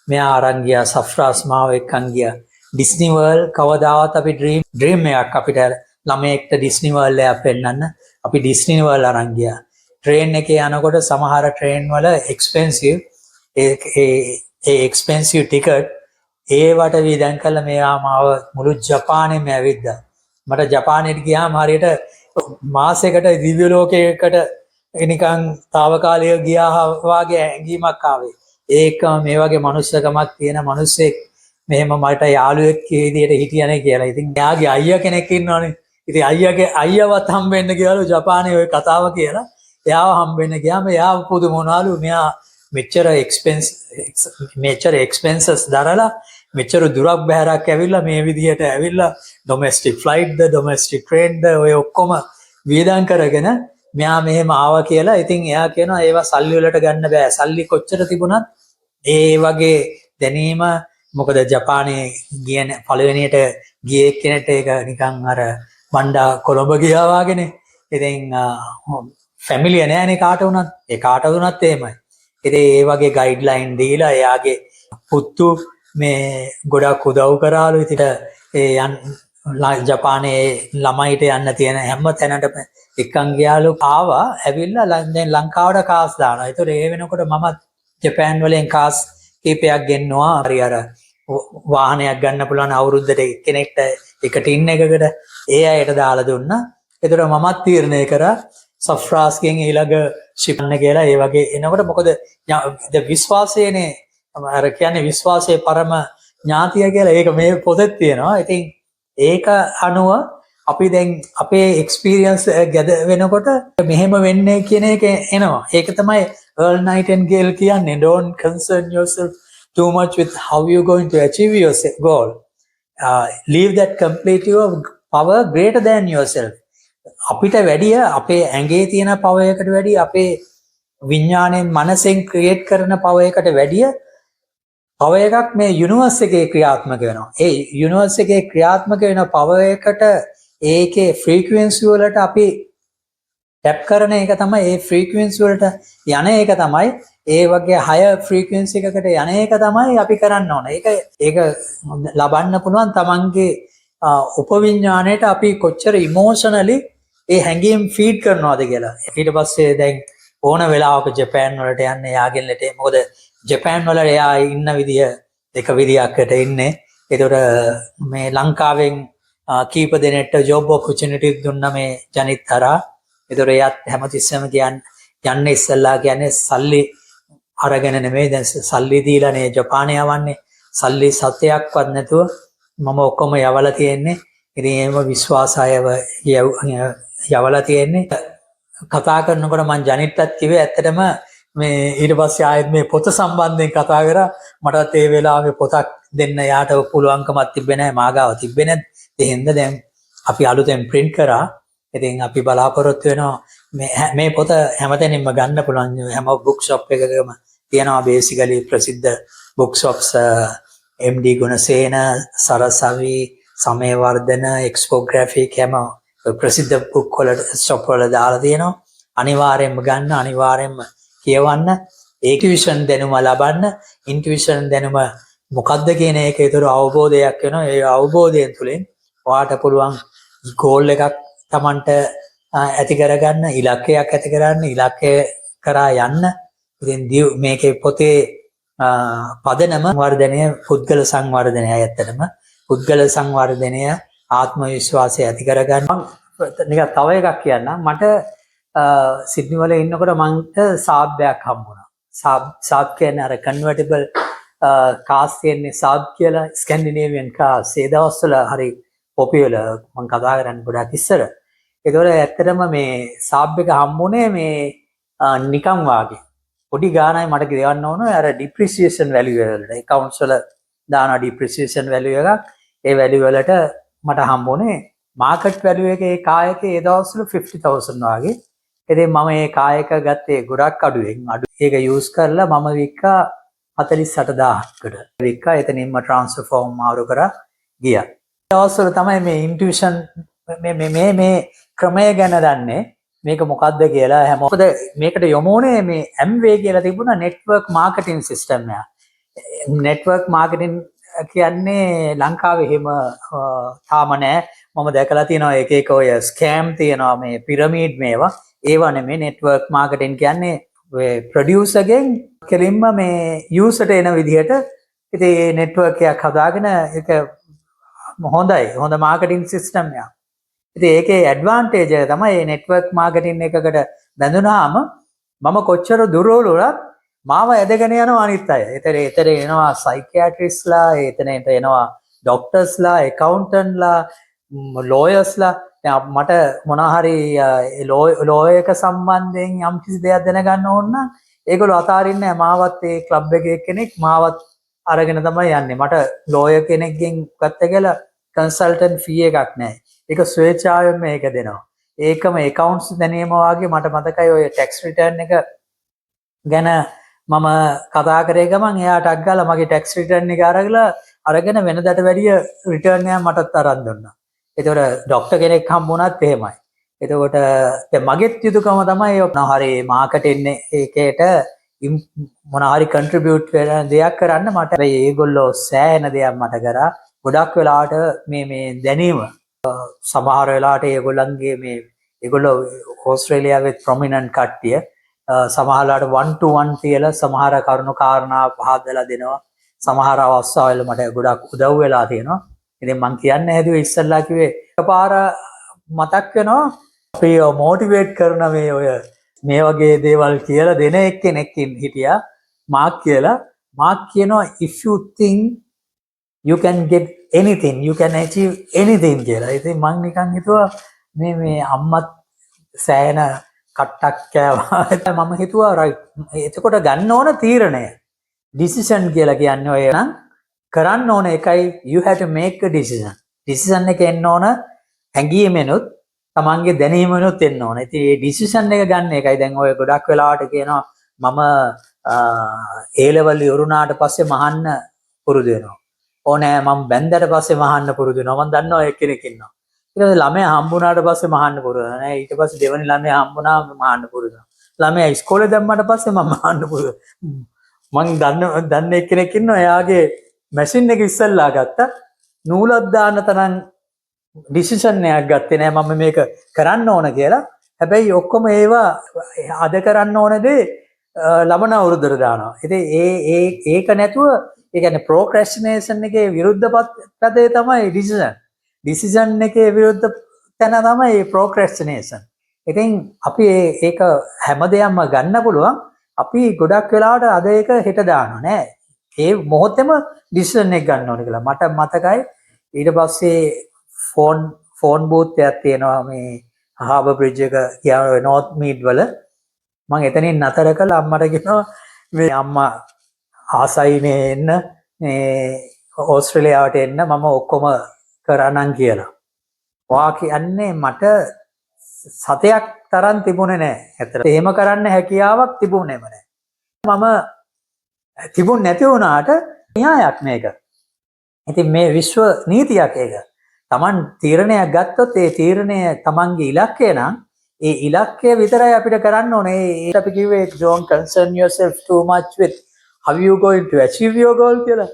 මෙයා අරන් ගියා. සෆ්රාස් මාව එක්කන් ගියා. ඩිස්නි වර්ල්ඩ් කවදාවත් අපි ඩ්‍රීම් එකක් අපිට ළමයෙක්ට ඩිස්නි වර්ල්ඩ් එකක් පෙන්නන්න අපි ඩිස්නි වර්ල්ඩ් අරන් ගියා. ට්‍රේන් එකේ යනකොට සමහර ට්‍රේන් වල එක්ස්පෙන්සිව් ඒ එක්ස්පෙන්සිව් ටිකට් ඒවට වියදම් කළා මෙයා මාව මුළු ජපානෙම ඇවිද්දා. මට ජපානෙට ගියාම හරියට මාසයකට දිව්‍ය ලෝකයකට නිකන් తాවකාලික ගියා වගේ ඇඟීමක් ආවේ. ඒක මේ වගේ මනුස්සකමක් තියෙන මිනිස්සෙක් මෙහෙම මට යාළුවෙක් විදියට හිටියනේ කියලා. ඉතින් එයාගේ අයියා කෙනෙක් ඉන්නවනේ. ඉතින් අයියාවත් හම්බෙන්න ගියාලු ජපානයේ ওই කතාව කියලා. එයාව හම්බෙන්න ගියාම එයාව පුදුම වුණාලු. මෙයා මෙච්චර එක්ස්පෙන්සස් දරලා මෙච්චර දුරක් බැහැරක් ඇවිල්ලා මේ විදියට ඇවිල්ලා ඩොමෙස්ටික් ෆ්ලයිට්ද ඩොමෙස්ටික් ට්‍රේන්ද ඔය ඔක්කොම වියදම් කරගෙන මෙයා මෙහෙම ආවා කියලා. ඉතින් එයා කියනවා ඒවා සල්ලි වලට ගන්න බෑ. සල්ලි කොච්චර තිබුණත් ඒ වගේ දැනීම මොකද ජපානයේ ගියන පළවෙනියට ගියේ කෙනෙක්ට ඒක නිකන් අර බණ්ඩා කොළඹ ගියා වගේනේ. ඉතින් ෆැමිලිය නෑනේ කාට වුණත්. ඒ කාට වුණත් එහෙමයි. ඉතින් ඒ වගේ ගයිඩ්ලයින් දීලා එයාගේ පුතු මේ ගොඩක් උදව් කරාලු. ඉතින් ජපානයේ ළමයිට යන්න තියෙන හැම තැනටම එක්කන් ගියාලු. ආවා ඇවිල්ලා දැන් ලංකාවට කාස් දානවා. ඒතකොට ඒ වෙනකොට මම ජපාන් වලින් කාස් කීපයක් ගෙන්නවා. හරි අර වාහනයක් ගන්න පුළුවන් අවුරුද්දට එක්කෙනෙක්ට එකට ඉන්න එකකට ඒ අයට දාලා දුන්නා. ඒතකොට මමත් තීරණය කරා සෆ්රාස්ගෙන් ඊළඟ ශිපන්න කියලා. ඒ වගේ එනකොට මොකද විශ්වාසයනේ අර කියන්නේ විශ්වාසයේ පරම ඥාතිය කියලා. ඒක මේ පොතේ තියෙනවා. ඉතින් ඒක අනුව අපි දැන් අපේ එක්ස්පීරියන්ස් ගැද වෙනකොට මෙහෙම වෙන්නේ කියන එක එනවා. ඒක තමයි Earl Nightingale කියන්නේ don't concern yourself too much with how you're going to achieve your goal. Leave that complete your power greater than yourself. අපිට වැඩිය අපේ ඇඟේ තියෙන power එකට වැඩිය අපේ විඥාණයෙන් මනසෙන් ක්‍රියේට් කරන power එකට වැඩිය power එකක් මේ යුනිවර්ස් එකේ ක්‍රියාත්මක වෙනවා. ඒ යුනිවර්ස් එකේ ක්‍රියාත්මක වෙන power එකට ඒකේ frequency වලට අපි tap කරන එක තමයි ඒ frequency වලට යන එක තමයි ඒ වගේ higher frequency එකකට යන එක තමයි අපි කරන්න ඕන. ඒක ලබන්න පුළුවන් තමන්ගේ උපවිඥාණයට අපි කොච්චර emotionally ඒ හැඟීම් ෆීඩ් කරනවද කියලා. ඊට පස්සේ දැන් ඕන වෙලාවක ජපාන් වලට යන්න යාගෙල්ලට. මොකද ජපාන් වල එයා ඉන්න විදිය එක විදියකට ඉන්නේ. ඒතකොට මේ ලංකාවෙන් කීප දෙනෙක්ට ජොබ් ඔපචුනිටිස් දුන්න මේ ජනිත් හරහා. ඒතකොට එයාත් හැමතිස්සෙම යන්න ඉස්සෙල්ලා කියන්නේ සල්ලි අරගෙන නෙමෙයි, දැන් සල්ලි දීලානේ ජපානය යවන්නේ. සල්ලි සතයක්වත් නැතුව මම ඔක්කොම යවලා තියෙන්නේ. ඉතින් එහෙම විශ්වාසයව යවලා තියෙන්නේ. කතා කරනකොට මම ජනිට්ටත් කිව්වේ ඇත්තටම මේ ඊට පස්සේ ආයෙත් මේ පොත සම්බන්ධයෙන් කතා කරා. මටත් ඒ වෙලාවේ පොතක් දෙන්න යාට පුළුවන්කමක් තිබ්බේ නැහැ, මාගාව තිබ්බේ නැත්. ඒ හින්දා දැන් අපි අලුතෙන් print කරා. ඉතින් අපි බලාපොරොත්තු වෙනවා මේ පොත හැමතැනින්ම ගන්න පුළුවන්. හැම book shop එකකම තියෙනවා basically ප්‍රසිද්ධ book shops. MD ගුණසේන, සරසවි, සමයවර්ධන, එක්ස්පෝග්‍රැෆික් හැම ප්‍රසිද්ධ book වල shop වල දාලා තියෙනවා. අනිවාර්යෙන්ම ගන්න, අනිවාර්යෙන්ම කියවන්න. intuition දැනුම ලබන්න. intuition දැනුම මොකක්ද කියන එක ඒතර අවබෝධයක් වෙනවා. ඒ අවබෝධයෙන් තුලින් ඔයාට පුළුවන් goal එකක් Tamanට ඇති කරගන්න, ඉලක්කයක් ඇති කරගන්න, ඉලක්කය කරා යන්න. ඉතින් මේකේ පොතේ පදනම වර්ධනය, පුද්ගල සංවර්ධනය. ඇත්තටම පුද්ගල සංවර්ධනය, ආත්ම විශ්වාසය ඇති කරගන්න. නිකන් තව එකක් කියන්නම්. මට සිඩ්නි වල ඉන්නකොට මන්ට සාබ්යක් හම්බුණා. සාබ් කියන්නේ අර කන්වර්ටිබල් කාස් කියන්නේ සාබ් කියලා, ස්කැන්ඩිනේවියන් කාස්. ඒ දවස්වල හරි පොපියුලර්. මම කතා කරන්නේ ගොඩක් ඉස්සර. ඒතකොට ඇත්තටම මේ සාබ් එක හම්බුනේ මේ නිකන් වාගේ. පොඩි ගානයි මට ගෙවන්න ඕන අර ඩිප්‍රීසියේෂන් වැලියු වලට. accounts වල දාන ඩිප්‍රීසියේෂන් වැලියු එකක්. ඒ වැලියු වලට මට හම්බුනේ මාකට් වැලියු එකේ ඒ කායකේ ඒ දවස්වල 50000 වගේ. ඉතින් මම ඒ කායක ගත්තේ ගොඩක් අඩුවෙන්. ඒක යූස් කරලා මම වික්කා 48000කට. වික්කා එතනින්ම ට්‍රාන්ස්ෆර් ෆෝම් මාරු කරා ගියා. දවස්වල තමයි මේ ඉන්ටියුෂන් මේ ක්‍රමය ගැන දන්නේ. මේක මොකක්ද කියලා හැම මොකද මේකට යොමුනේ මේ Amway කියලා තිබුණා නෙට්වර්ක් මාකටිං සිස්ටම් එක. නෙට්වර්ක් මාකටිං කියන්නේ ලංකාවේ එහෙම තාම නැහැ. මම දැකලා තියෙනවා එක එක ඔය ස්කෑම් තියෙනවා මේ පිරමීඩ් මේවා. ඒවා නෙමෙයි නෙට්වර්ක් මාකටිං කියන්නේ ප්‍රොඩියුසර්ගෙන් කෙලින්ම මේ යූසර්ට එන විදිහට ඉතින් නෙට්වර්ක් එකක් හදාගෙන ඒක හොඳයි. හොඳ මාකටිං සිස්ටම් එකක්. ඉතින් ඒකේ ඇඩ්වාන්ටේජ් එක තමයි මේ නෙට්වර්ක් මාකටිං එකකට බැඳුනහම මම කොච්චර දුරවල උනත් මාව ඇදගෙන යනවා අනිත් අය. එතන එනවා සයිකියාට්‍රිස්ලා, එතන එනවා ડોක්ටර්ස්ලා, ඇකවුන්ටන්ට්ලා, ලෝයර්ස්ලා. දැන් මට මොනවා හරි ලෝයර් එක සම්බන්ධයෙන් යම් කිසි දෙයක් දැනගන්න ඕන නම් ඒගොල්ලෝ අතාරින්නේ නැහැ. මාවත් ඒ ක්ලබ් එකේ කෙනෙක් මාවත් අරගෙන තමයි යන්නේ. මට ලෝයර් කෙනෙක්ගෙන් ගත්ත කියලා කන්සල්ටන්ට් ෆී එකක් නැහැ. ඒක ස්වේච්ඡාවෙන් මේක දෙනවා. ඒකම accounts දැනීම වාගේ මට මතකයි ඔය tax return එක ගැන මම කතා කරේ ගමන් එයාට අක් ගාලා මගේ tax return එක අරගෙන වෙනදට වැඩිය return එකක් මටත් අරන් දුන්නා. ඒතකොට ડોක්ටර් කෙනෙක් හම්බුණාත් එහෙමයි. එතකොට දැන් මගෙත් යුතුයකම තමයි මොනවා හරි මාකටිං එකේට මොනවා හරි කන්ට්‍රිබියුට් කරන දෙයක් කරන්න මට ඒගොල්ලෝ සෑහෙන දෙයක් මට කරා. ගොඩක් වෙලාවට මේ දැනීම සමහර වෙලාවට ඒගොල්ලෝ ඕස්ට්‍රේලියාවේ ප්‍රොමිනන්ට් කට්ටිය සමහරලාට 1-to-1 තියලා සමහර කරුණු කාරණා පහදලා දෙනවා. සමහර අවස්ථාවල මට ගොඩක් උදව් වෙලා තියෙනවා. ඉතින් මම කියන්න හැදුවේ ඉස්සල්ලා කිව්වේ එකපාර මතක් වෙනවා අපි මොටිවේට් කරන මේ වගේ දේවල් කියලා දෙන එක්කෙනෙක් හිටියා මාක් කියලා. මාක් කියනවා if you think you can get anything, you can achieve anything කියලා. ඉතින් මං නිකන් හිතුවා මේ අම්මත් සෑහෙන කට්ටක් කෑවා. මම හිතුවා right. එතකොට ගන්න ඕන තීරණය. decision කියලා කියන්නේ ඔය නම් කරන්න ඕන එකයි you have to make a decision. decision එක එන්න ඕන හැඟීමෙනුත් තමන්ගේ දැනීමෙනුත් එන්න ඕන. ඉතින් මේ decision එක ගන්න එකයි දැන් ඔය ගොඩක් වෙලාවට කියනවා මම A level ඉවරුනාට පස්සේ මහන්න පුරුදු වෙනවා. ඕනෑ මම බැන්දට පස්සේ මහන්න පුරුදු වෙනවා. මම දන්නවා එක්කෙනෙක් ඉන්නවා. ඊට පස්සේ ළමයා හම්බුනාට පස්සේ මහන්න පුරුදු වෙනවා. නෑ ඊට පස්සේ දෙවෙනි ළමයා හම්බුනාම මහන්න පුරුදු වෙනවා. ළමයා ඉස්කෝලේ දැම්මට පස්සේ මම මහන්න පුරුදු මං දන්න එක්කෙනෙක් ඉන්නවා. එයාගේ මැෂින් එක ඉස්සල්ලා ගත්තා. නූලක් දාන්න තරම් ඩිසිෂන් එකක් ගත්තේ නෑ මම මේක කරන්න ඕන කියලා. හැබැයි ඔක්කොම ඒවා අද කරන්න ඕන දේ ළමන අවුරුද්දට දානවා. ඉතින් ඒක නැතුව ඒ කියන්නේ ප්‍රොක්‍රැස්ටිනේෂන් එකේ විරුද්ධ පැත්තේ තමයි ඩිසිෂන්. ඩිසිෂන් එකේ විරුද්ධ තැන තමයි ප්‍රොක්‍රැස්ටිනේෂන්. ඉතින් අපි ඒක හැම දෙයක්ම ගන්න පුළුවන්. අපි ගොඩක් වෙලාවට අද ඒක හෙට දානවා නෑ. ඒ මොහොතේම ඩිසිෂන් එක ගන්න ඕනේ කියලා. මට මතකයි ඊට පස්සේ ෆෝන් බූත් එකක් තියෙනවා මේ හාබර් බ්‍රිජ් එක ගියා නෝර්ත් මීඩ් වල. මම එතනින් නතර කළා අම්මට කියනවා මේ අම්මා ආසයිනේ එන්න මේ ඕස්ට්‍රේලියාවට එන්න මම ඔක්කොම කරන්නම් කියලා. වා කියන්නේ මට සතයක් තරම් තිබුණේ නැහැ. ඇත්තට එහෙම කරන්න හැකියාවක් තිබුණේම නැහැ. මම තිබුණ නැති වුණාට න්‍යායක් මේක. ඉතින් මේ විශ්ව නීතියක් ඒක. Taman තීරණයක් ගත්තොත් ඒ තීරණය Tamanගේ ඉලක්කය නම් ඒ ඉලක්කය විතරයි අපිට කරන්න ඕනේ. ඒක අපි කිව්වේ don't concern yourself too much with how you going to achieve your goal කියලා.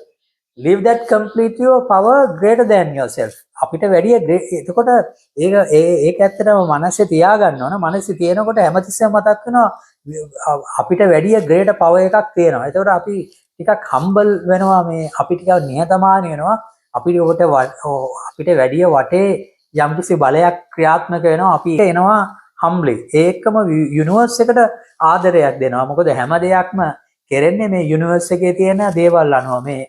Leave that complete your power greater than yourself. අපිට වැඩි එතකොට ඒක ඇත්තටම මනසේ තියාගන්න ඕන. මනසේ තියෙනකොට හැමතිස්සෙම මතක් වෙනවා අපිට වැඩි greater power එකක් තියෙනවා. එතකොට අපි ටිකක් humble වෙනවා මේ අපි ටිකක් නිහතමානී වෙනවා. අපිට වැඩි වටේ යම්කිසි බලයක් ක්‍රියාත්මක වෙනවා. අපි එනවා humbly. ඒකම යුනිවර්ස් එකට ආදරයක් දෙනවා. මොකද හැම දෙයක්ම කෙරෙන්නේ මේ යුනිවර්ස් එකේ තියෙන දේවල් අනුව. මේ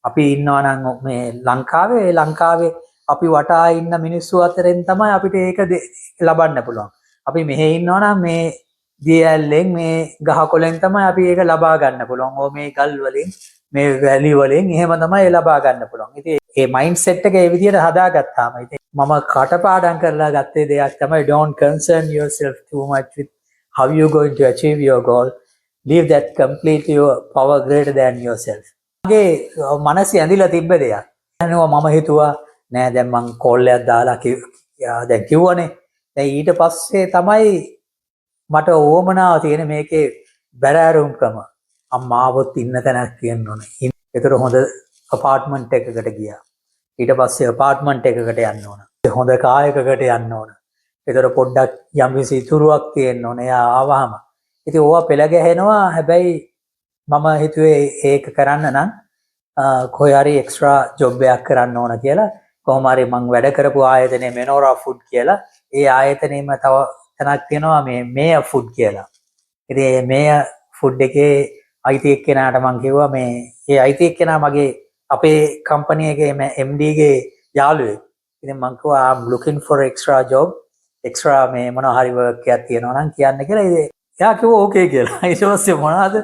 අපි ඉන්නවා නම් මේ ලංකාවේ අපි වටා ඉන්න මිනිස්සු අතරින් තමයි අපිට ඒක ලබන්න පුළුවන්. අපි මෙහෙ ඉන්නවා නම් මේ දියැලෙන් මේ ගහකොළෙන් තමයි අපි ඒක ලබා ගන්න පුළුවන්. ඕ මේ ගල් වලින් මේ වැලි වලින් එහෙම තමයි ලබා ගන්න පුළුවන්. ඉතින් මේ මයින්ඩ් සෙට් එක ඒ විදිහට හදාගත්තාම ඉතින් මම කටපාඩම් කරලා ගත්තේ දෙයක් තමයි don't concern yourself too much with how you going to achieve your goal. Leave that completely your power greater than yourself. මගේ මනසේ ඇඳිලා තිබ්බ දෙයක්. මම හිතුවා නෑ දැන් මං කෝල් එකක් දාලා දැන් කිව්වනේ. දැන් ඊට පස්සේ තමයි මට ඕමනාව තියෙන මේකේ බැරෑරුම්කම. අම්මාවොත් ඉන්න තැනක් තියෙන්න ඕනේ. ඒතර හොඳ අපාර්ට්මන්ට් එකකට ගියා. ඊට පස්සේ අපාර්ට්මන්ට් එකකට යන්න ඕන. හොඳ කායකකට යන්න ඕන. ඒතර පොඩ්ඩක් යම්කිසි ඉතුරුවක් තියෙන්න ඕනේ. එයා ආවහම. ඉතින් ඕවා පෙළ ගැහෙනවා. හැබැයි මම හිතුවේ ඒක කරන්න නම් කොහේ හරි එක්ස්ට්‍රා ජොබ් එකක් කරන්න ඕන කියලා. කොහොම හරි මම වැඩ කරපු ආයතනයේ මෙනෝරා ෆුඩ් කියලා. ඒ ආයතනයේම තව තැනක් තියෙනවා මේ මේයර් ෆුඩ් කියලා. ඉතින් මේ මේයර් ෆුඩ් එකේ IT එක්කෙනාට මම කිව්වා මේ ඒ IT එක්කෙනා මගේ අපේ කම්පැනි එකේ MD ගේ යාළුවෙක්. ඉතින් මම කිව්වා I'm looking for extra job. extra මේ මොනවා හරි work එකක් තියෙනවා නම් කියන්න කියලා. එයා කිව්වා okay කියලා. ඊට පස්සේ මොනවාද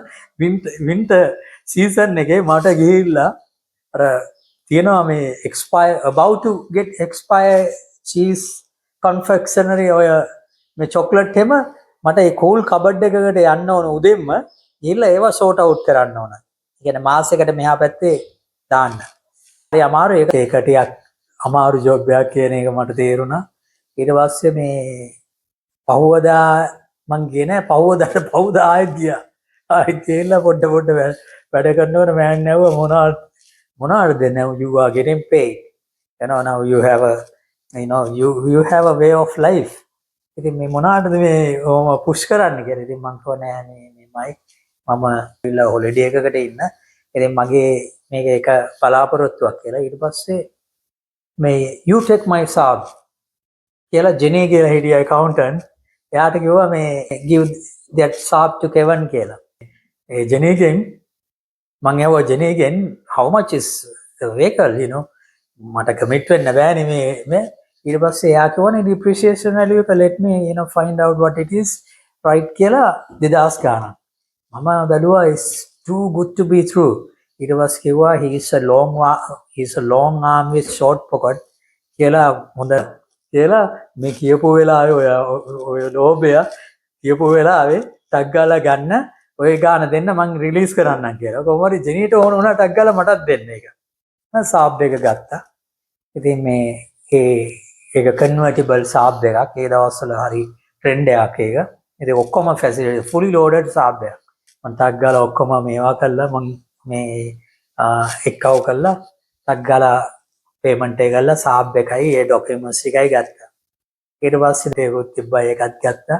winter season එකේ මට ගිහිල්ලා අර තියෙනවා මේ about to get expire cheese confectionery ඔය මේ chocolate හැම මට ඒ cool cupboard එකකට යන්න ඕන උදෙන්ම ගිහිල්ලා ඒවා sort out කරන්න ඕන. ඒ කියන්නේ මාසෙකට මෙහා පැත්තේ දාන්න. ඒ අමාරු ඒක ටිකක් අමාරු ජොබ් එකක් කියන එක මට තේරුණා. ඊට පස්සේ මේ පහවදා මං ගියේ නෑ පහවදා ආයෙත් ගියා. ආයෙත් ගිහලා පොඩ වැඩ කරනකොට මෑන් නැවුවා මොනවාද now you are getting paid. Now you have you have a way of life. ඉතින් මේ මොනවාටද මේ ඔම පුෂ් කරන්න කියලා. ඉතින් මං කිව්වා නෑ මේමයි මම ඉල්ලා හොලිඩේ එකකට ඉන්න. ඉතින් මගේ මේක එක බලාපොරොත්තුවක් කියලා. ඊට පස්සේ මේ you take my sub කියලා ජෙනේ කියලා හිටිය accountant එයාට කිව්වා මේ give that sub to Kevin කියලා. ඒ ජෙනේගෙන් මං ඇහුවා ජෙනේගෙන් how much is the vehicle මට commit වෙන්න බෑනේ මේ ඊට පස්සේ එයා කිව්වනේ depreciation value එක let me find out what it is right කියලා 2000 ගානක්. මම බැලුවා is too good to be true. ඊට පස්සේ කිව්වා he's a long arm with short pocket කියලා හොඳ කියලා මේ කියපු වෙලාවේ ඔය ලෝභය කියපු වෙලාවේ ටක් ගාලා ගන්න ඔය ගාන දෙන්න මං රිලීස් කරන්නම් කියලා. කොහොම හරි ජෙනීට ඕන වුණා ටක් ගාලා මටත් දෙන්න එක. මම සාබ් එක ගත්තා. ඉතින් මේ ඒක කන්වර්ටිබල් සාබ් එකක්. ඒ දවස්වල හරි ට්‍රෙන්ඩ් එකක් ඒක. ඉතින් ඔක්කොම ෆැසිලිටි fully loaded සාබ් එකක්. මම ටක් ගාලා ඔක්කොම මේවා කළා මම මේ එක්කව කළා ටක් ගාලා පේමන්ට් එක කළා සාබ් එකයි ඒ ડોකියුමන්ට්ස් එකයි ගත්තා. ඊට පස්සේ ඒකත් තිබ්බා ඒකත් ගත්තා.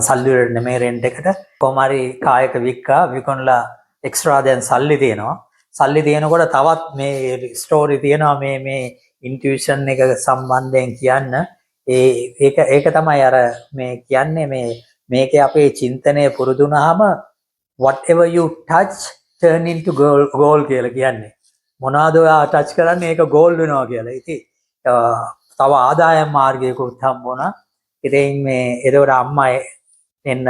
සල්ලි වලට නෙමෙයි රෙන්ට් එකට. කොහොම හරි කායක විකුණලා එක්ස්ට්‍රා දැන් සල්ලි තියෙනවා. සල්ලි තියෙනකොට තවත් මේ ස්ටෝරි තියෙනවා මේ ඉන්ටියුෂන් එක සම්බන්ධයෙන් කියන්න. ඒක තමයි අර මේ කියන්නේ මේකේ අපේ චින්තනය පුරුදුනහම whatever you touch turn into goal කියලා කියන්නේ. මොනවාද ඔයා ටච් කරන්නේ ඒක ගෝල් වෙනවා කියලා. ඉතින් තව ආදායම් මාර්ගයකුත් හම්බුණා. ඉතින් මේ ඒකට අම්මා එන්න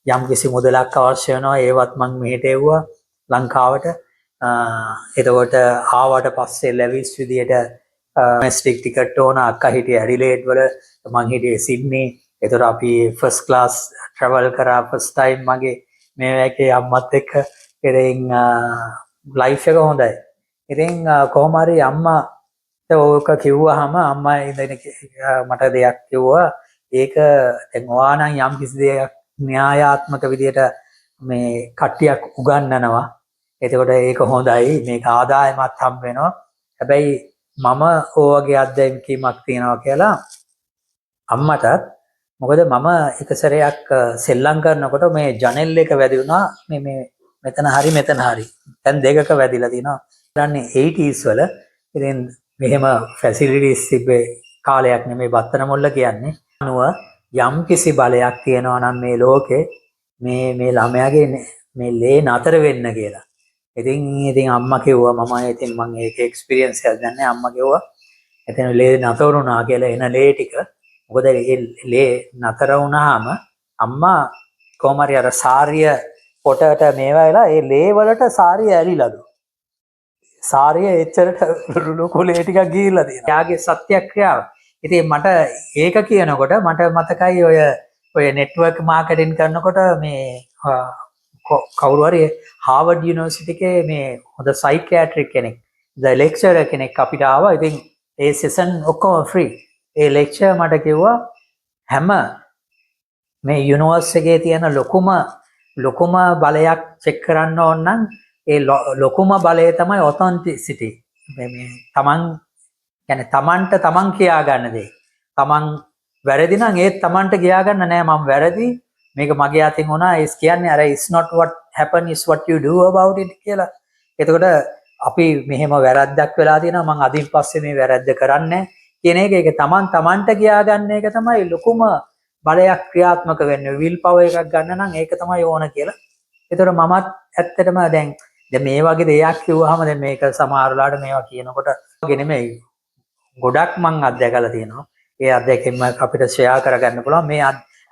යම් කිසි මුදලක් අවශ්‍ය වෙනවා. ඒවත් මම මෙහෙට එව්වා ලංකාවට. එතකොට ආවට පස්සේ ලැවිස් විදියට ඩොමෙස්ටික් ටිකට් ඕන. අක්කා හිටියේ ඇඩිලේඩ් වල, මං හිටියේ සිඩ්නි. එතකොට අපි ෆස්ට් ක්ලාස් ට්‍රැවල් කරා ෆස්ට් ටයිම් මගේ මේ වගේ අම්මත් එක්ක. ඉතින් ලයිෆ් එක හොඳයි. ඉතින් කොහොම හරි අම්මා ඕක කිව්වහම අම්මා ඉඳගෙන මට දෙයක් කිව්වා. ඒක දැන් ඔයා නම් යම් කිසි දෙයක් න්‍යායාත්මක විදියට මේ කට්ටියක් උගන්වනවා. එතකොට ඒක හොඳයි. මේක ආදායමත් හම්බ වෙනවා. හැබැයි මම ඔයගේ අත්දැකීමක් තියෙනවා කියලා අම්මටත්. මොකද මම එක සැරයක් සෙල්ලම් කරනකොට මේ ජනෙල් එක වැදි වුණා. මේ මෙතන හරි මෙතන හරි. දැන් දෙකක වැදිලා තිනවා. ඊළඟේ 80s වල ඉතින් මෙහෙම ෆැසිලිටිස් තිබ්බේ කාලයක් නෙමෙයි බත්තර මොල්ල කියන්නේ. අනුව යම් කිසි බලයක් තියෙනවා නම් මේ ලෝකේ මේ ළමයාගේ මේ ලේ නතර වෙන්න කියලා. ඉතින් අම්මා කිව්වා මම ඒක එක්ස්පීරියන්ස් එකක් ගන්න. අම්මා කිව්වා එතන ලේ නතර වුණා කියලා එන ලේ ටික. මොකද ඒ ලේ නතර වුණාම අම්මා කොහොම හරි අර සාරිය පොටට මේවා වෙලා ඒ ලේ වලට සාරිය ඇලිලාලු. සාරිය එච්චරට ලොකු ලේ ටිකක් ගිහිල්ලා තියෙනවා. යාගේ සත්‍යක්‍රියාව. ඉතින් මට ඒක කියනකොට මට මතකයි ඔය නෙට්වර්ක් මාකටිං කරනකොට මේ කවුරු හරි හාවර්ඩ් යුනිවර්සිටි එකේ මේ හොඳ සයිකියාට්‍රික් කෙනෙක් ලෙක්චරර් කෙනෙක් අපිට ආවා. ඉතින් ඒ සෙෂන් ඔක්කොම ෆ්‍රී. ඒ ලෙක්චර් මට කිව්වා හැම මේ යුනිවර්සිටි එකේ තියෙන ලොකුම බලයක් චෙක් කරන්න ඕන නම් ඒ ලොකුම බලය තමයි ඔතෙන්ටිසිටි. මේ තමන් කියන්නේ තමන් කියා ගන්න දේ. තමන් වැරදි නම් ඒත් තමන්ට කියා ගන්න නෑ මම වැරදි. මේක මගේ අතින් වුණා. ඒස් කියන්නේ අර it's not what happen is what you do about it කියලා. එතකොට අපි මෙහෙම වැරද්දක් වෙලා තියෙනවා මං අදින් පස්සේ මේ වැරද්ද කරන්නේ කියන එක ඒක තමන්ට කියා ගන්න එක තමයි ලොකුම බලයක් ක්‍රියාත්මක වෙන්නේ. විල් පවර් එකක් ගන්න නම් ඒක තමයි ඕන කියලා. එතකොට මමත් ඇත්තටම දැන් මේ වගේ දෙයක් කිව්වහම දැන් මේක සමහරලාට මේවා කියනකොට නෙමෙයි ගොඩක් මං අත්දැකලා තියෙනවා. ඒ අත්දැකීම් අපිට ෂෙයා කරගන්න පුළුවන්. මේ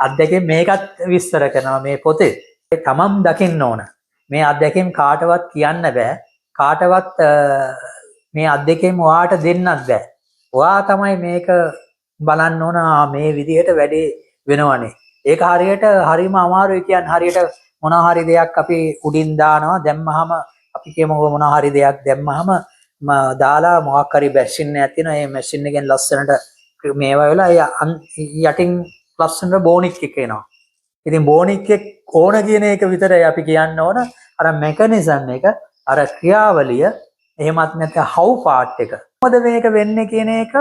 අත්දැකීම් මේකත් විස්තර කරනවා මේ පොතේ. තමන් දකින්න ඕන. මේ අත්දැකීම් කාටවත් කියන්න බෑ. කාටවත් මේ අත්දැකීම් ඔයාට දෙන්නත් බෑ. ඔයා තමයි මේක බලන්න ඕන. මේ විදිහට වැඩේ වෙනවනේ. ඒක හරියම අමාරුයි කියන්නේ. හරියට මොනවා හරි දෙයක් අපි උඩින් දානවා. දැම්මහම අපි කියමුකෝ මොනවා හරි දෙයක් දැම්මහම දාලා මොකක් හරි මැෂින් එකක් තියෙනවා. ඒ මැෂින් එකෙන් ලස්සනට මේවා වෙලා යටින් ලස්සනට බෝනික් එක එනවා. ඉතින් බෝනික් එක ඕන කියන එක විතරයි අපි කියන්න ඕන. අර මෙකනිසම් එක, අර ක්‍රියාවලිය, එහෙමත් නැත්නම් how part එක. මොකද මේක වෙන්නේ කියන එක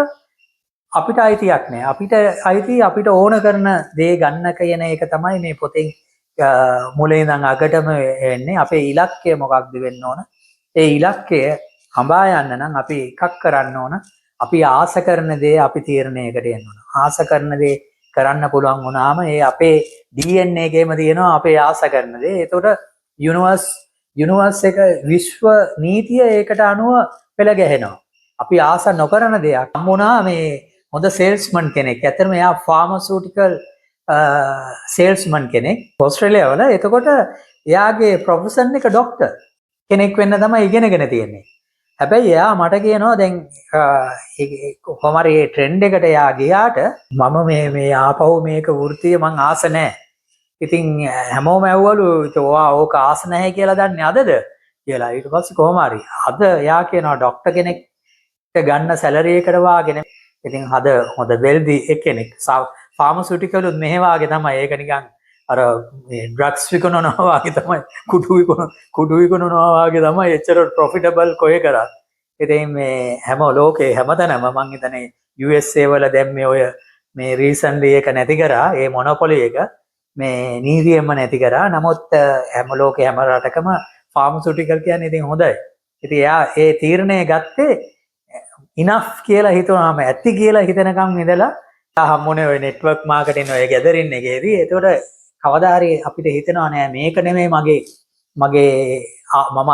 අපිට අයිතියක් නෑ. අපිට ඕන කරන දේ ගන්න කියන එක තමයි මේ පොතෙන් මුලින් ඉඳන් අගටම වෙන්නේ. අපේ ඉලක්කය මොකක්ද වෙන්න ඕන? ඒ ඉලක්කය හඹා යන්න නම් අපි එකක් කරන්න ඕන. අපි ආස කරන දේ අපි තීරණයකට එන්න ඕන. ආස කරන දේ කරන්න පුළුවන් වුණාම ඒ අපේ DNA එකේම තියෙනවා අපේ ආස කරන දේ. ඒතකොට යුනිවර්ස් එක විශ්ව නීතිය ඒකට අනුව පෙළ ගැහෙනවා. අපි ආස නොකරන දෙයක් හම්බුණා මේ හොඳ සේල්ස්මන් කෙනෙක්. ඇත්තටම එයා ෆාමසිටිකල් සේල්ස්මන් කෙනෙක් ඕස්ට්‍රේලියාව වල. එතකොට එයාගේ ප්‍රොෆෙෂන් එක ડોක්ටර් කෙනෙක් වෙන්න තමයි ඉගෙනගෙන තියෙන්නේ. හැබැයි එයා මට කියනවා දැන් කොහොම හරි මේ ට්‍රෙන්ඩ් එකට එයා ගියාට මම මේ ආපහු මේක වෘත්තිය මං ආස නැහැ. ඉතින් හැමෝම ඇහුවලු ඔයා ඕක ආස නැහැ කියලා දන්නේ අදද කියලා. ඊට පස්සේ කොහොම හරි අද එයා කියනවා ડોක්ටර් කෙනෙක්ට ගන්න සැලරි එකට වාගෙන ඉතින් අද හොඳ වෙල්දි කෙනෙක් ෆාමසිටිකලුත් මෙහෙ වාගේ තමයි. ඒක නිකන් අර මේ ඩ්‍රග්ස් විකුණනවා වගේ තමයි කුඩු විකුණනවා වගේ තමයි. එච්චර ප්‍රොෆිටබල් කොහේ කරත්. ඉතින් මේ හැම ලෝකේ හැමතැනම මං හිතන්නේ USA වල දැන් මේ ඔය මේ රීසන්ට්ලි එක නැති කරා ඒ මොනොපොලි එක මේ නීතියෙන්ම නැති කරා. නමුත් හැම ලෝකේ හැම රටකම ෆාමසිටිකල් කියන්නේ ඉතින් හොඳයි. ඉතින් එයා ඒ තීරණය ගත්තේ ඉනෆ් කියලා හිතුවාම ඇති කියලා හිතනකම් ඉඳලා හම්බුනේ ඔය නෙට්වර්ක් මාකටිං ඔය ගැදරින් එකේදී. ඒතකොට කවදා හරි අපිට හිතෙනවා නෑ මේක නෙමෙයි මම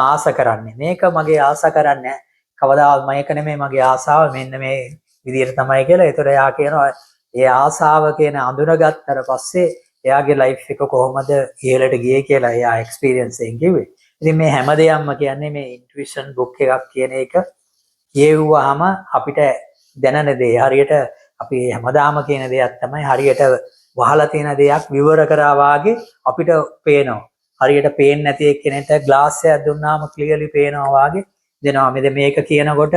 ආස කරන්නේ. මේක මගේ ආස කරන්නේ කවදාවත් මේක නෙමෙයි මගේ ආසාව මෙන්න මේ විදියට තමයි කියලා. ඒතකොට එයා කියනවා ඒ ආසාව කියන අඳුනගත්තට පස්සේ එයාගේ ලයිෆ් එක කොහොමද ඉහළට ගියේ කියලා එයා එක්ස්පීරියන්ස් එකෙන් කිව්වේ. ඉතින් මේ හැම දෙයක්ම කියන්නේ මේ ඉන්ටුයිෂන් බුක් එකක් කියන එක කියවුවාම අපිට දැනෙන දේ හරියට අපි හැමදාම කියන දෙයක් තමයි හරියට වහලා තියෙන දෙයක් විවර කරා වාගේ අපිට පේනවා. හරියට පේන්නේ නැති එක්කෙනෙක්ට ග්ලාස් එකක් දුන්නාම ක්ලියර්ලි පේනවා වාගේ දෙනවා. මේක කියනකොට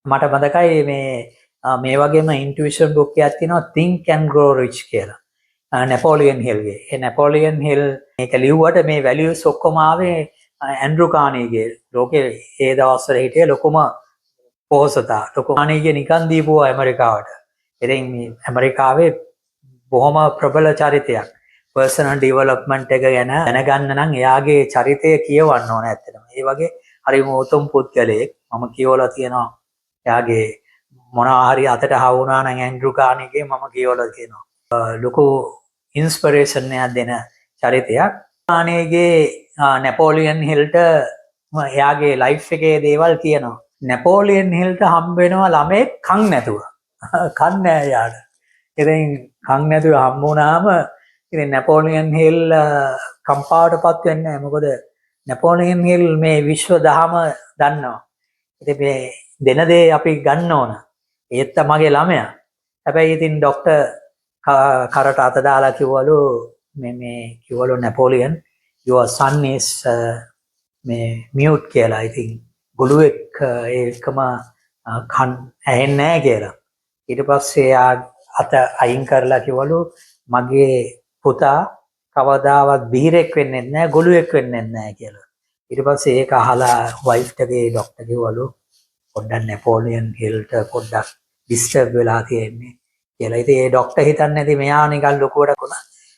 මට මතකයි මේ වගේම ඉන්ටුයිෂන් බුක් එකක් තියෙනවා Think and Grow Rich කියලා. නැපෝලියන් හිල්ගේ. ඒ නැපෝලියන් හිල් මේක ලිව්වට මේ වැලියුස් ඔක්කොම ආවේ ඇන්ඩ්‍රු කානීගේ. ලෝකේ ඒ දවස්වල හිටිය ලොකුම පොහොසතා. ලොකු කානීගේ නිකන් දීපුවා ඇමරිකාවට. ඉතින් මේ ඇමරිකාවේ බොහොම ප්‍රබල චරිතයක්. පර්සනල් ඩෙවලොප්මන්ට් එක ගැන දැනගන්න නම් එයාගේ චරිතය කියවන්න ඕන ඇත්තටම. ඒ වගේ හරිම උතුම් පුද්ගලයෙක්. මම කියවලා තියෙනවා. එයාගේ මොනවා හරි අතට හවුනා නම් ඇන්ඩ්‍රු කානීගේ මම කියවලා තියෙනවා. ලොකු ඉන්ස්පිරේෂන් එකක් දෙන චරිතයක්. කානීගේ නැපෝලියන් හිල්ට එයාගේ ලයිෆ් එකේ දේවල් කියනවා. නැපෝලියන් හිල්ට හම්බ වෙනවා ළමෙක් කන් නැතුව. කන් නෑ යාට. ඉතින් කන් නැතුව හම්බ වුණාම ඉතින් නැපෝලියන් හිල් කම්පාවටපත් වෙන්නේ නැහැ. මොකද නැපෝලියන් හිල් මේ විශ්ව දහම දන්නවා. ඉතින් මේ දෙන දේ අපි ගන්න ඕන. ඒත් තමගේ ළමයා. හැබැයි ඉතින් ડોක්ටර් කරට අත දාලා කිව්වලු කිව්වලු නැපෝලියන් your son is මේ mute කියලා. ඉතින් ගොළුෙක් ඒකම කන් ඇහෙන්නේ නැහැ කියලා. ඊට පස්සේ එයා අත අයින් කරලා කිව්වලු මගේ පුතා කවදාවත් බීරෙක් වෙන්නේ නැහැ ගොළුෙක් වෙන්නේ නැහැ කියලා. ඊට පස්සේ ඒක අහලා වයිෆ් එකේ ડોක්ටර් කිව්වලු පොඩ්ඩක් නැපෝලියන් හිල්ට පොඩ්ඩක් ඩිස්ටර්බ් වෙලා තියෙන්නේ කියලා. ඉතින් ඒ ડોක්ටර් හිතන්නේ නැති මෙයා නිකන් ලොකුවට කොන.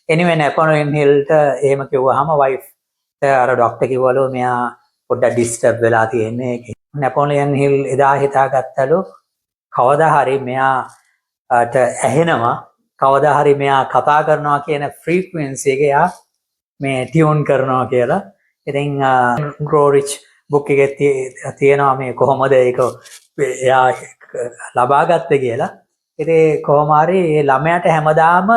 anyway නැපෝලියන් හිල්ට එහෙම කිව්වහම වයිෆ් අර ડોක්ටර් කිව්වලු මෙයා පොඩ්ඩක් ඩිස්ටර්බ් වෙලා තියෙන්නේ. නැපෝලියන් හිල් එදා හිතාගත්තලු කවදා හරි මෙයාට ඇහෙනවා කවදා හරි මෙයා කතා කරනවා කියන ෆ්‍රීකවෙන්සි එක එයා මේ ටියුන් කරනවා කියලා. ඉතින් Grow Rich book එකේ තියෙනවා මේ කොහොමද ඒක එයා ලබා ගත්තේ කියලා. ඉතින් කොහොම හරි මේ ළමයාට හැමදාම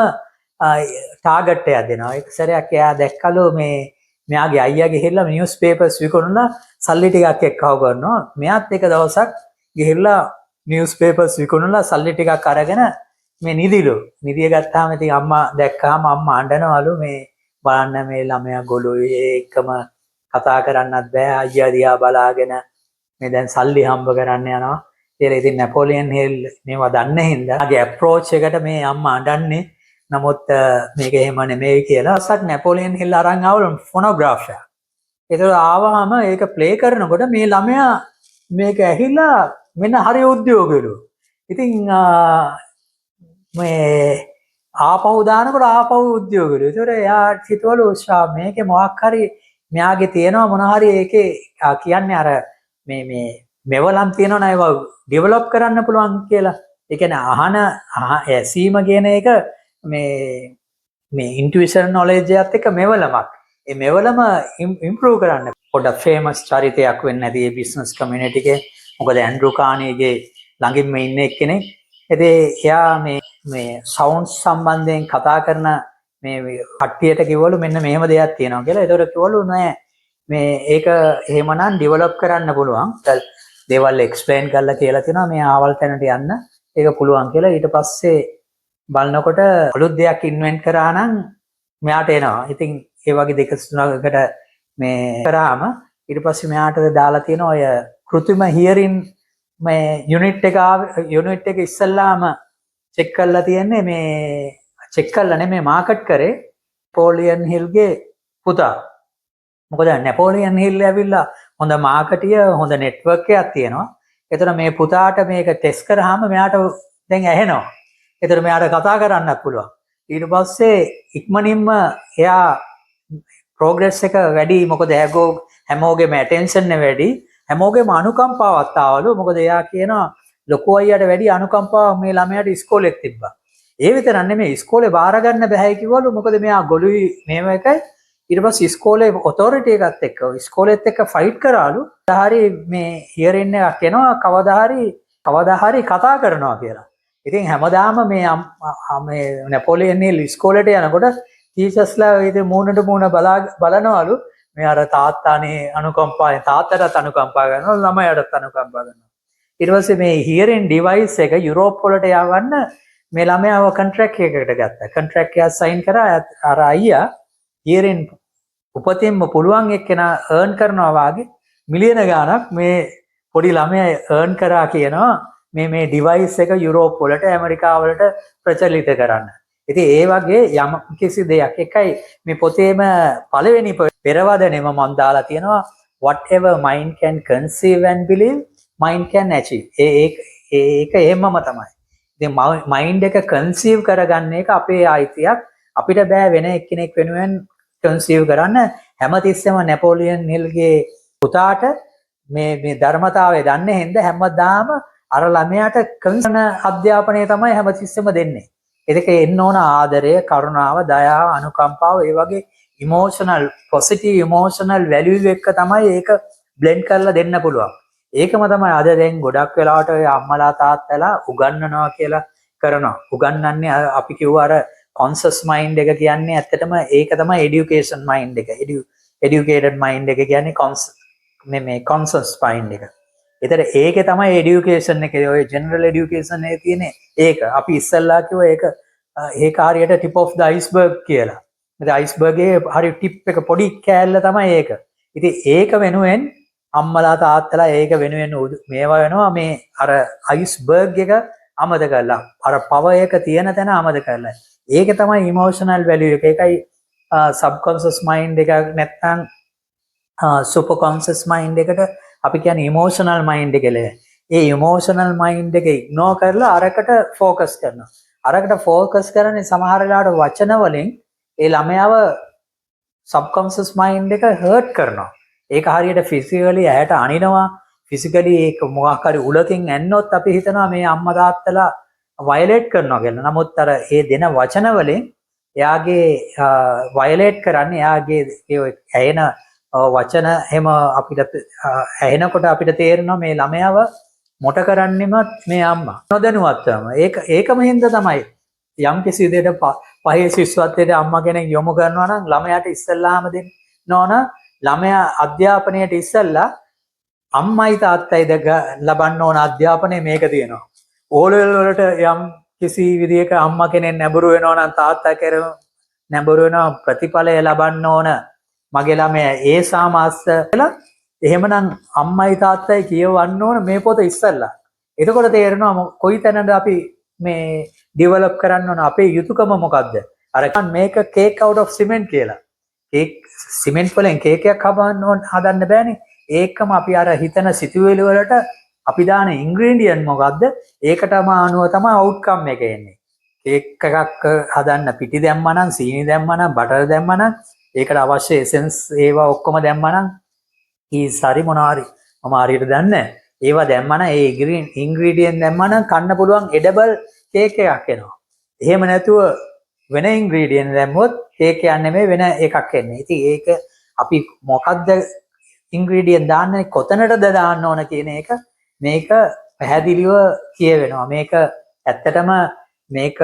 ටාගට් එකක් දෙනවා. එක සැරයක් එයා දැක්කලු මෙයාගේ අයියා ගිහිල්ලා නිවුස් පේපර්ස් විකුණලා සල්ලි ටිකක් එක්කව කරනවා. මෙයාත් එක දවසක් ගිහිල්ලා නිවුස් පේපර්ස් විකුණලා සල්ලි ටිකක් අරගෙන මේ නිදිය ගත්තාම ඉතින් අම්මා දැක්කාම අම්මා අඬනවලු මේ බලන්න මේ ළමයා ගොළුයි ඒකම කතා කරන්නත් බෑ අයියා දිහා බලාගෙන මේ දැන් සල්ලි හම්බ කරන්න යනවා කියලා. ඉතින් නැපෝලියන් හිල් මේවා දන්නේ හින්දා ආගේ අප්‍රෝච් එකට මේ අම්මා අඬන්නේ. නමුත් මේක එහෙම නෙමෙයි කියලා. අසක් නැපෝලියන් හිල් අරන් ආවලු ෆොනෝග්‍රාෆ් එක. ඒක ආවම ඒක ප්ලේ කරනකොට මේ ළමයා මේක ඇහිලා මෙන්න හරි උද්‍යෝගයලු. ඉතින් මේ ආපහු දානකොට ආපහු උද්‍යෝගයලු. ඒතර එයා හිතවලු මේකේ මොකක් හරි මෙයාගේ තියෙනවා මොන හරි ඒකේ කියන්නේ අර මේ මෙවලම් තියෙනවා ඒවා ඩෙවලොප් කරන්න පුළුවන් කියලා. ඒ කියන්නේ ඇසීම කියන එක මේ ඉන්ටුයිෂන් නොලෙජ් එකත් එක්ක මෙවලමක්. ඒ මෙවලම ඉම්ප්‍රූව් කරන්න පොඩ්ඩක් ෆේමස් චරිතයක් වෙන්න නැති ඒ බිස්නස් කමියුනිටි එකේ. මොකද ඇන්ඩ්‍රු කානීගේ ළඟින්ම ඉන්න එක්කෙනෙක්. ඉතින් එයා මේ සවුන්ඩ් සම්බන්ධයෙන් කතා කරන මේ කට්ටියට කිව්වලු මෙන්න මෙහෙම දෙයක් තියෙනවා කියලා. ඒතකොට කිව්වලු නෑ මේ ඒක එහෙමනම් ඩෙවලොප් කරන්න පුළුවන්. දේවල් එක්ස්ප්ලেইন කරලා කියලා තියෙනවා මේ ආවල් තැනට යන්න. ඒක පුළුවන් කියලා. ඊට පස්සේ බලනකොට අලුත් දෙයක් ඉන්වෙන්ට් කරා නම් මෙයාට එනවා. ඉතින් ඒ වගේ දෙක තුනකට මේ කරාම ඊට පස්සේ මෙයාට දාලා තියෙන ඔය කෘත්‍රිම හියරින් මේ යුනිට් එක ඉස්සල්ලාම චෙක් කරලා තියෙන්නේ මේ චෙක් කරලා නෙමෙයි මාකට් කරේ නැපෝලියන් හිල්ගේ පුතා. මොකද නැපෝලියන් හිල් ඇවිල්ලා හොඳ මාකටිය හොඳ නෙට්වර්ක් එකක් තියෙනවා. ඒතර මේ පුතාට මේක ටෙස්ට් කරාම මෙයාට දැන් ඇහෙනවා. ඒතර මෙයාට කතා කරන්නත් පුළුවන්. ඊට පස්සේ ඉක්මනින්ම එයා ප්‍රෝග්‍රස් එක වැඩි. මොකද හැමෝගේම ඇටෙන්ෂන් එක වැඩි. හැමෝගේම අනුකම්පාවක් ආවලු. මොකද එයා කියනවා ලොකු අයියට වැඩි අනුකම්පාවක් මේ ළමයාට ඉස්කෝලේත් තිබ්බා. ඒ විතරක් නෙමෙයි ඉස්කෝලේ බාර ගන්න බෑ කිව්වලු. මොකද මෙයා ගොළුයි මේව එකයි. ඊට පස්සේ ඉස්කෝලේ ඔතොරිටි එකත් එක්ක ඉස්කෝලේත් එක්ක ෆයිට් කරාලු. හරි මේ හියරින් එකක් එනවා කවදා හරි කතා කරනවා කියලා. ඉතින් හැමදාම මේ නැපෝලියන් හිල් ඉස්කෝලේට යනකොට ටීචර්ස්ලා ඉතින් මූණට මූණ බලනවලු. මේ අර තාත්තානේ අනුකම්පාවෙන් තාත්තටත් අනුකම්පා කරනවා ළමයාටත් අනුකම්පා කරනවා. ඊට පස්සේ මේ හියරින් ඩිවයිස් එක යුරෝප් වලට යවන්න මේ ළමයාව කොන්ට්‍රැක්ට් එකකට ගත්තා. කොන්ට්‍රැක්ට් එක සයින් කරා. අර අයියා හියරින් උපතින්ම පුළුවන් එක්කෙනා earn කරනවා වාගේ මිලියන ගාණක් මේ පොඩි ළමයා earn කරා කියනවා මේ ඩිවයිස් එක යුරෝප් වලට ඇමරිකාව වලට ප්‍රචලිත කරන්න. ඉතින් ඒ වගේ යම් කිසි දෙයක් එකයි මේ පොතේම පළවෙනි පෙරවදනෙම මම දාලා තියෙනවා whatever mind can conceive and believe mind can achieve. ඒක එහෙමම තමයි. ඉතින් මයින්ඩ් එක කන්සීව් කරගන්න එක අපේ අයිතියක්. අපිට බෑ වෙන එක්කෙනෙක් වෙනුවෙන් කන්සීව් කරන්න. හැමතිස්සෙම නැපෝලියන් හිල්ගේ පුතාට මේ ධර්මතාවය දන්නේ හින්දා හැමදාම අර ළමයාට කන්සර්න අධ්‍යාපනය තමයි හැමතිස්සෙම දෙන්නේ. ඒක එන්න ඕන ආදරය, කරුණාව, දයාව, අනුකම්පාව, ඒ වගේ ඉමෝෂනල් පොසිටිව් ඉමෝෂනල් වැලියු එක තමයි ඒක බ්ලෙන්ඩ් කරලා දෙන්න පුළුවන්. ඒකම තමයි අද දැන් ගොඩක් වෙලාවට ඔය අම්මලා තාත්තලා උගන්වනවා කියලා කරනවා. උගන්වන්නේ අපි කිව්වා අර කොන්ෂස් මයින්ඩ් එක කියන්නේ ඇත්තටම ඒක තමයි এডুকেෂන් මයින්ඩ් එක. එඩියුකේටඩ් මයින්ඩ් එක කියන්නේ මේ කොන්ෂස් මයින්ඩ් එක. ඒතර ඒකේ තමයි এডুকেෂන් එකේ ඔය ජෙනරල් এডুকেෂන් එකේ තියෙන්නේ ඒක. අපි ඉස්සල්ලා කිව්වා ඒක හරියට ටිප් ඔෆ් ද අයිස්බර්ග් කියලා. මේ අයිස්බර්ගයේ හරි ටිප් එක පොඩි කෑල්ල තමයි ඒක. ඉතින් ඒක වෙනුවෙන් අම්මලා තාත්තලා ඒක වෙනුවෙන් මේවා වෙනවා මේ අර අයිස්බර්ග් එක අමතක කරලා අර පවර් එක තියෙන තැන අමතක කරලා. ඒක තමයි ඉමෝෂනල් වැලියු එක. ඒකයි සබ්කොන්ෂස් මයින්ඩ් එක නැත්නම් සුපර් කොන්ෂස් මයින්ඩ් එකට අපි කියන්නේ ඉමෝෂනල් මයින්ඩ් එක කියලා. ඒ ඉමෝෂනල් මයින්ඩ් එක ඉග්නෝර් කරලා අරකට ફોකස් කරනවා. අරකට ફોකස් කරන්නේ සමහර වෙලාවට වචන වලින් ඒ ළමයාව සබ්කොන්ෂස් මයින්ඩ් එක හර්ට් කරනවා. ඒක හරියට ෆිසිකලි ඇයට අනිනවා. ෆිසිකලි ඒක මොකක් හරි උලකින් ඇන්නොත් අපි හිතනවා මේ අම්මා තාත්තලා වයලේට් කරනවා කියලා. නමුත් අර ඒ දෙන වචන වලින් එයාගේ වයලේට් කරන්නේ එයාගේ ඒ ඇයෙන වචන එහෙම අපිට ඇහෙනකොට අපිට තේරෙනවා මේ ළමයාව මොට කරන්නෙම මේ අම්මා නොදැනුවත්වම. ඒකම හින්දා තමයි යම් කිසි දෙයකට පහේ ශිෂ්‍යත්වයට අම්මා කෙනෙක් යොමු කරනවා නම් ළමයාට ඉස්සල්ලාම දෙන්න ඕන ළමයා අධ්‍යාපනයට ඉස්සල්ලා අම්මයි තාත්තයි දෙක ලබන්න ඕන අධ්‍යාපනය මේක තියෙනවා. ඕලෙවල් වලට යම් කිසි විදියක අම්මා කෙනෙක් නැඹුරු වෙනවා නම් තාත්තා කෙරෙහි නැඹුරු වෙනවා ප්‍රතිඵලය ලබන්න ඕන මගේ ළමයා ඒ සාමාස්ස කියලා. එහෙමනම් අම්මයි තාත්තයි කියවන්න ඕන මේ පොත ඉස්සල්ලා. එතකොට තේරෙනවා කොයි තැනද අපි මේ ඩෙවලොප් කරන්න ඕන අපේ යුතුයකම මොකද්ද? අර මේක කේක් අවුට් ඔෆ් සිමෙන්ට් කියලා. කේක් සිමෙන්ට් වලින් කේක් එකක් හදන්න බෑනේ. ඒකම අපි අර හිතන සිතුවිලි වලට අපි දාන ඉන්ග්‍රීඩියන්ට් මොකද්ද? ඒකටම අනුව තමයි අවුට්කම් එක එන්නේ. කේක් එකක් හදන්න පිටි දැම්මා නම්, සීනි දැම්මා නම්, බටර් දැම්මා නම්, ඒකට අවශ්‍ය එසෙන්ස් ඒවා ඔක්කොම දැම්මා නම් ඊස් හරි මොනවාරි මම හරියට දන්නේ නැහැ. ඒවා දැම්මා නම් ඒ ඉන්ග්‍රීඩියන්ට් දැම්මා නම් කන්න පුළුවන් එඩබල් කේක් එකක් එනවා. එහෙම නැතුව වෙන ඉන්ග්‍රීඩියන්ට් දැම්මොත් කේක් එකක් නෙමෙයි වෙන එකක් එන්නේ. ඉතින් ඒක අපි මොකද්ද ඉන්ග්‍රීඩියන්ට් දාන්නේ කොතනටද දාන්න ඕන කියන එක මේක පැහැදිලිව කියවෙනවා. මේක ඇත්තටම මේක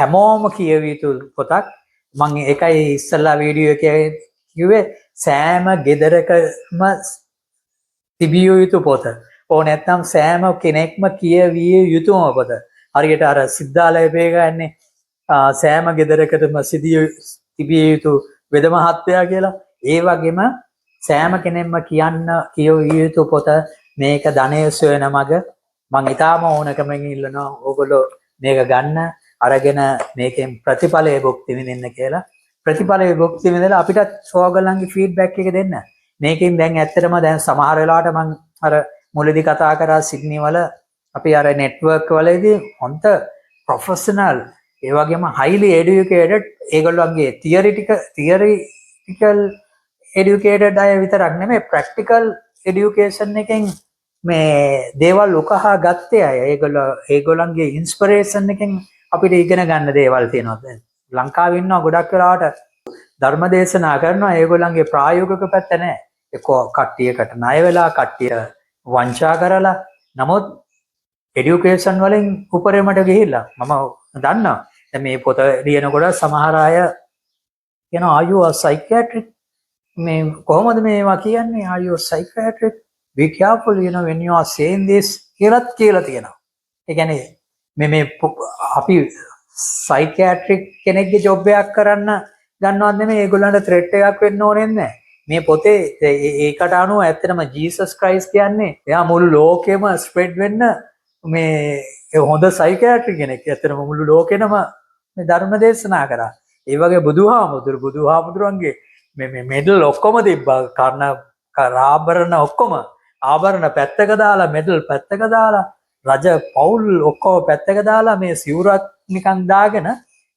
හැමෝම කියවිය යුතු පොතක්. මම ඒකයි ඉස්සල්ලා වීඩියෝ එකේ කිව්වේ සෑම ගෙදරකම තිබිය යුතු පොත. ඕ නැත්නම් සෑම කෙනෙක්ම කියවිය යුතුම පොත. හරියට අර සිද්ධාලය බේගන්නේ සෑම ගෙදරකටම තිබිය යුතු වෙද මහත්තයා කියලා. ඒ වගේම සෑම කෙනෙක්ම කියවිය යුතු පොත මේක ධනය සොයන මග. මම ඊටාම ඕනකමෙන් ඉල්ලනවා ඕගොල්ලෝ මේක ගන්න අරගෙන මේකෙන් ප්‍රතිඵලයේ භුක්ති විඳින්න කියලා. ප්‍රතිඵලයේ භුක්ති විඳලා අපිටත් ඕගොල්ලන්ගේ ෆීඩ්බැක් එක දෙන්න. මේකෙන් දැන් ඇත්තටම දැන් සමහර වෙලාවට මම අර මුලදී කතා කරා සිඩ්නි වල අපි අර නෙට්වර්ක් වලදී හොන්ත ප්‍රොෆෙෂනල් ඒ වගේම highly educated ඒගොල්ලන්ගේ theoretical educated අය විතරක් නෙමෙයි practical education එකෙන් මේ දේවල් උකහා ගත්තේ අය. ඒගොල්ලන්ගේ ඉන්ස්පිරේෂන් එකෙන් අපිට ඉගෙන ගන්න දේවල් තියෙනවා. දැන් ලංකාවේ ඉන්නවා ගොඩක් වෙලාවට ධර්ම දේශනා කරනවා ඒගොල්ලන්ගේ ප්‍රායෝගික පැත්ත නැහැ. ඒකෝ කට්ටියකට ණය වෙලා කට්ටිය වංචා කරලා නමුත් এডুকেෂන් වලින් උපරිමට ගිහිල්ලා මම දන්නවා. දැන් මේ පොත ලියනකොට සමහර අය කියනවා are you a psychiatric මේ කොහොමද මේවා කියන්නේ are you a psychiatric be careful when you are saying this කියලා තියෙනවා. ඒ කියන්නේ මේ අපි psychiatric කෙනෙක්ගේ ජොබ් එකක් කරන්න ගන්නවත් නෙමෙයි ඒගොල්ලන්ට threat එකක් වෙන්න ඕනේ නැහැ. මේ පොතේ ඒකට අනුව ඇත්තටම ජීසස් ක්‍රයිස්ට් කියන්නේ එයා මුළු ලෝකෙම ස්ප්‍රෙඩ් වෙන්න මේ හොඳ psychiatric කෙනෙක්. ඇත්තටම මුළු ලෝකෙනම මේ ධර්ම දේශනා කරා. ඒ වගේ බුදුහාමුදුරන්ගේ මේ මෙඩල් ඔක්කොම තිබ්බා. ආභරණ ඔක්කොම ආභරණ පැත්තක දාලා මෙඩල් පැත්තක දාලා රජ පවුල් ඔක්කොම පැත්තක දාලා මේ සිවුරක් නිකන් දාගෙන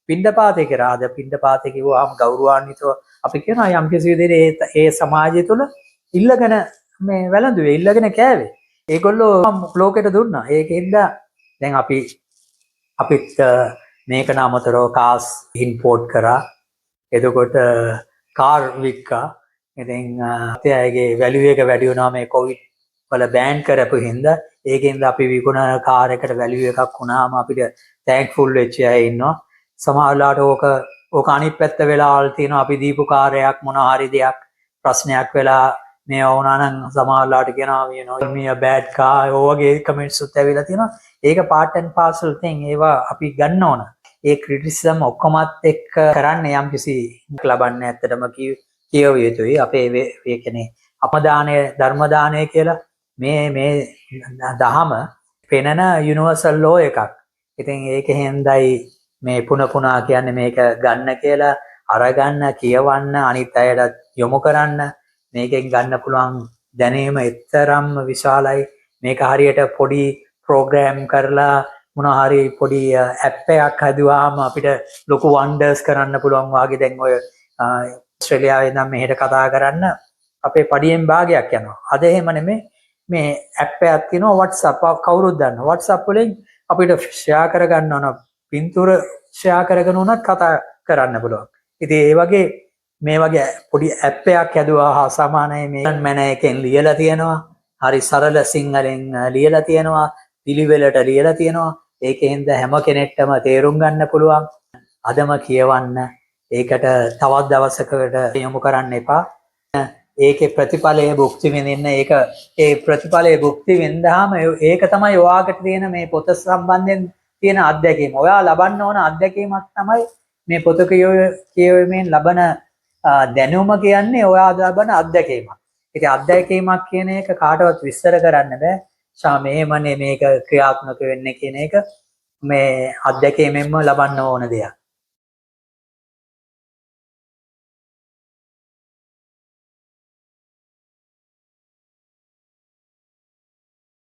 පිණ්ඩපාතේ කරා. අද පිණ්ඩපාතේ කිව්වම ගෞරවාන්විතව අපි කියනවා යම් කිසි විදිහට ඒ සමාජය තුළ ඉල්ලගෙන මේ වැළඳුවේ ඉල්ලගෙන කෑවේ. ඒගොල්ලෝ ලෝකෙට දුන්නා. ඒකෙන්ද දැන් අපිත් මේක නමතරව කාස් ඉම්පෝට් කරා. එතකොට කාර් වික්කා. ඉතින් ඒගේ වැලියු එක වැඩි වුණා මේ කොවිඩ් වල බෑන් කරපු හින්දා. ඒකෙන්ද අපි විකුණන කාර් එකට වැලියු එකක් වුණාම අපිට තැන්ක්ෆුල් වෙච්ච අය ඉන්නවා. සමහරවිට ඕක අනිත් පැත්ත වෙලාවල් තියෙනවා. අපි දීපු කාර්යයක් මොන හරි දෙයක් ප්‍රශ්නයක් වෙලා මේ වුණා නම් සමහරවිට කියනවා me a bad car ඔයගේ කමෙන්ට්ස් උත් ඇවිල්ලා තියෙනවා. ඒක part and parcel thing. ඒවා අපි ගන්න ඕන. ඒ ක්‍රිටිසිසම් ඔක්කොමත් එක්ක කරන්න යම්කිසි ලබන්නේ ඇත්තටම කියවිය යුතුයි. අපේ ඒ කියන්නේ අපදානය ධර්ම දානය කියලා මේ දහම පෙනෙන යුනිවර්සල් ලෝ එකක්. ඉතින් ඒක හින්දායි මේ පුනා කියන්නේ මේක ගන්න කියලා අරගන්න කියවන්න අනිත් අයට යොමු කරන්න මේකෙන් ගන්න පුළුවන් දැනීම එතරම් විශාලයි. මේක හරියට පොඩි ප්‍රෝග්‍රෑම් කරලා මොන හරි පොඩි ඇප් එකක් හදුවාම අපිට ලොකු වන්ඩර්ස් කරන්න පුළුවන් වාගේ. දැන් ඔය ඕස්ට්‍රේලියාවේ ඉඳන් මෙහෙට කතා කරන්න අපේ පඩියෙන් භාගයක් යනවා. අද එහෙම නෙමෙයි. මේ ඇප් එකක් තියෙනවා WhatsApp කවුරුත් දන්නවා. WhatsApp වලින් අපිට ෂෙයා කරගන්න ඕන පින්තූර ෂෙයා කරගෙන උනත් කතා කරන්න පුළුවන්. ඉතින් ඒ වගේ මේ වගේ පොඩි ඇප් එකක් හැදුවා සාමාන්‍යයෙන් මේ මැන එකෙන් ලියලා තියෙනවා. හරි සරල සිංහලෙන් ලියලා තියෙනවා. පිළිවෙලට ලියලා තියෙනවා. ඒකෙන්ද හැම කෙනෙක්ටම තේරුම් ගන්න පුළුවන්. අදම කියවන්න. ඒකට තවත් දවසකට යොමු කරන්න එපා. ඒකේ ප්‍රතිඵලයේ භුක්ති විඳින්න. ඒ ප්‍රතිඵලයේ භුක්ති විඳාම ඒක තමයි ඔයාකට තියෙන මේ පොත සම්බන්ධයෙන් තියෙන අත්දැකීම. ඔයා ලබන්න ඕන අත්දැකීමක් තමයි මේ පොත කියවීමෙන් ලබන දැනුම කියන්නේ ඔයා ලබන අත්දැකීමක්. ඉතින් අත්දැකීමක් කියන එක කාටවත් විස්තර කරන්න බෑ. මෙහෙමනේ මේක ක්‍රියාත්මක වෙන්නේ කියන එක මේ අත්දැකීමෙන්ම ලබන්න ඕන දෙයක්.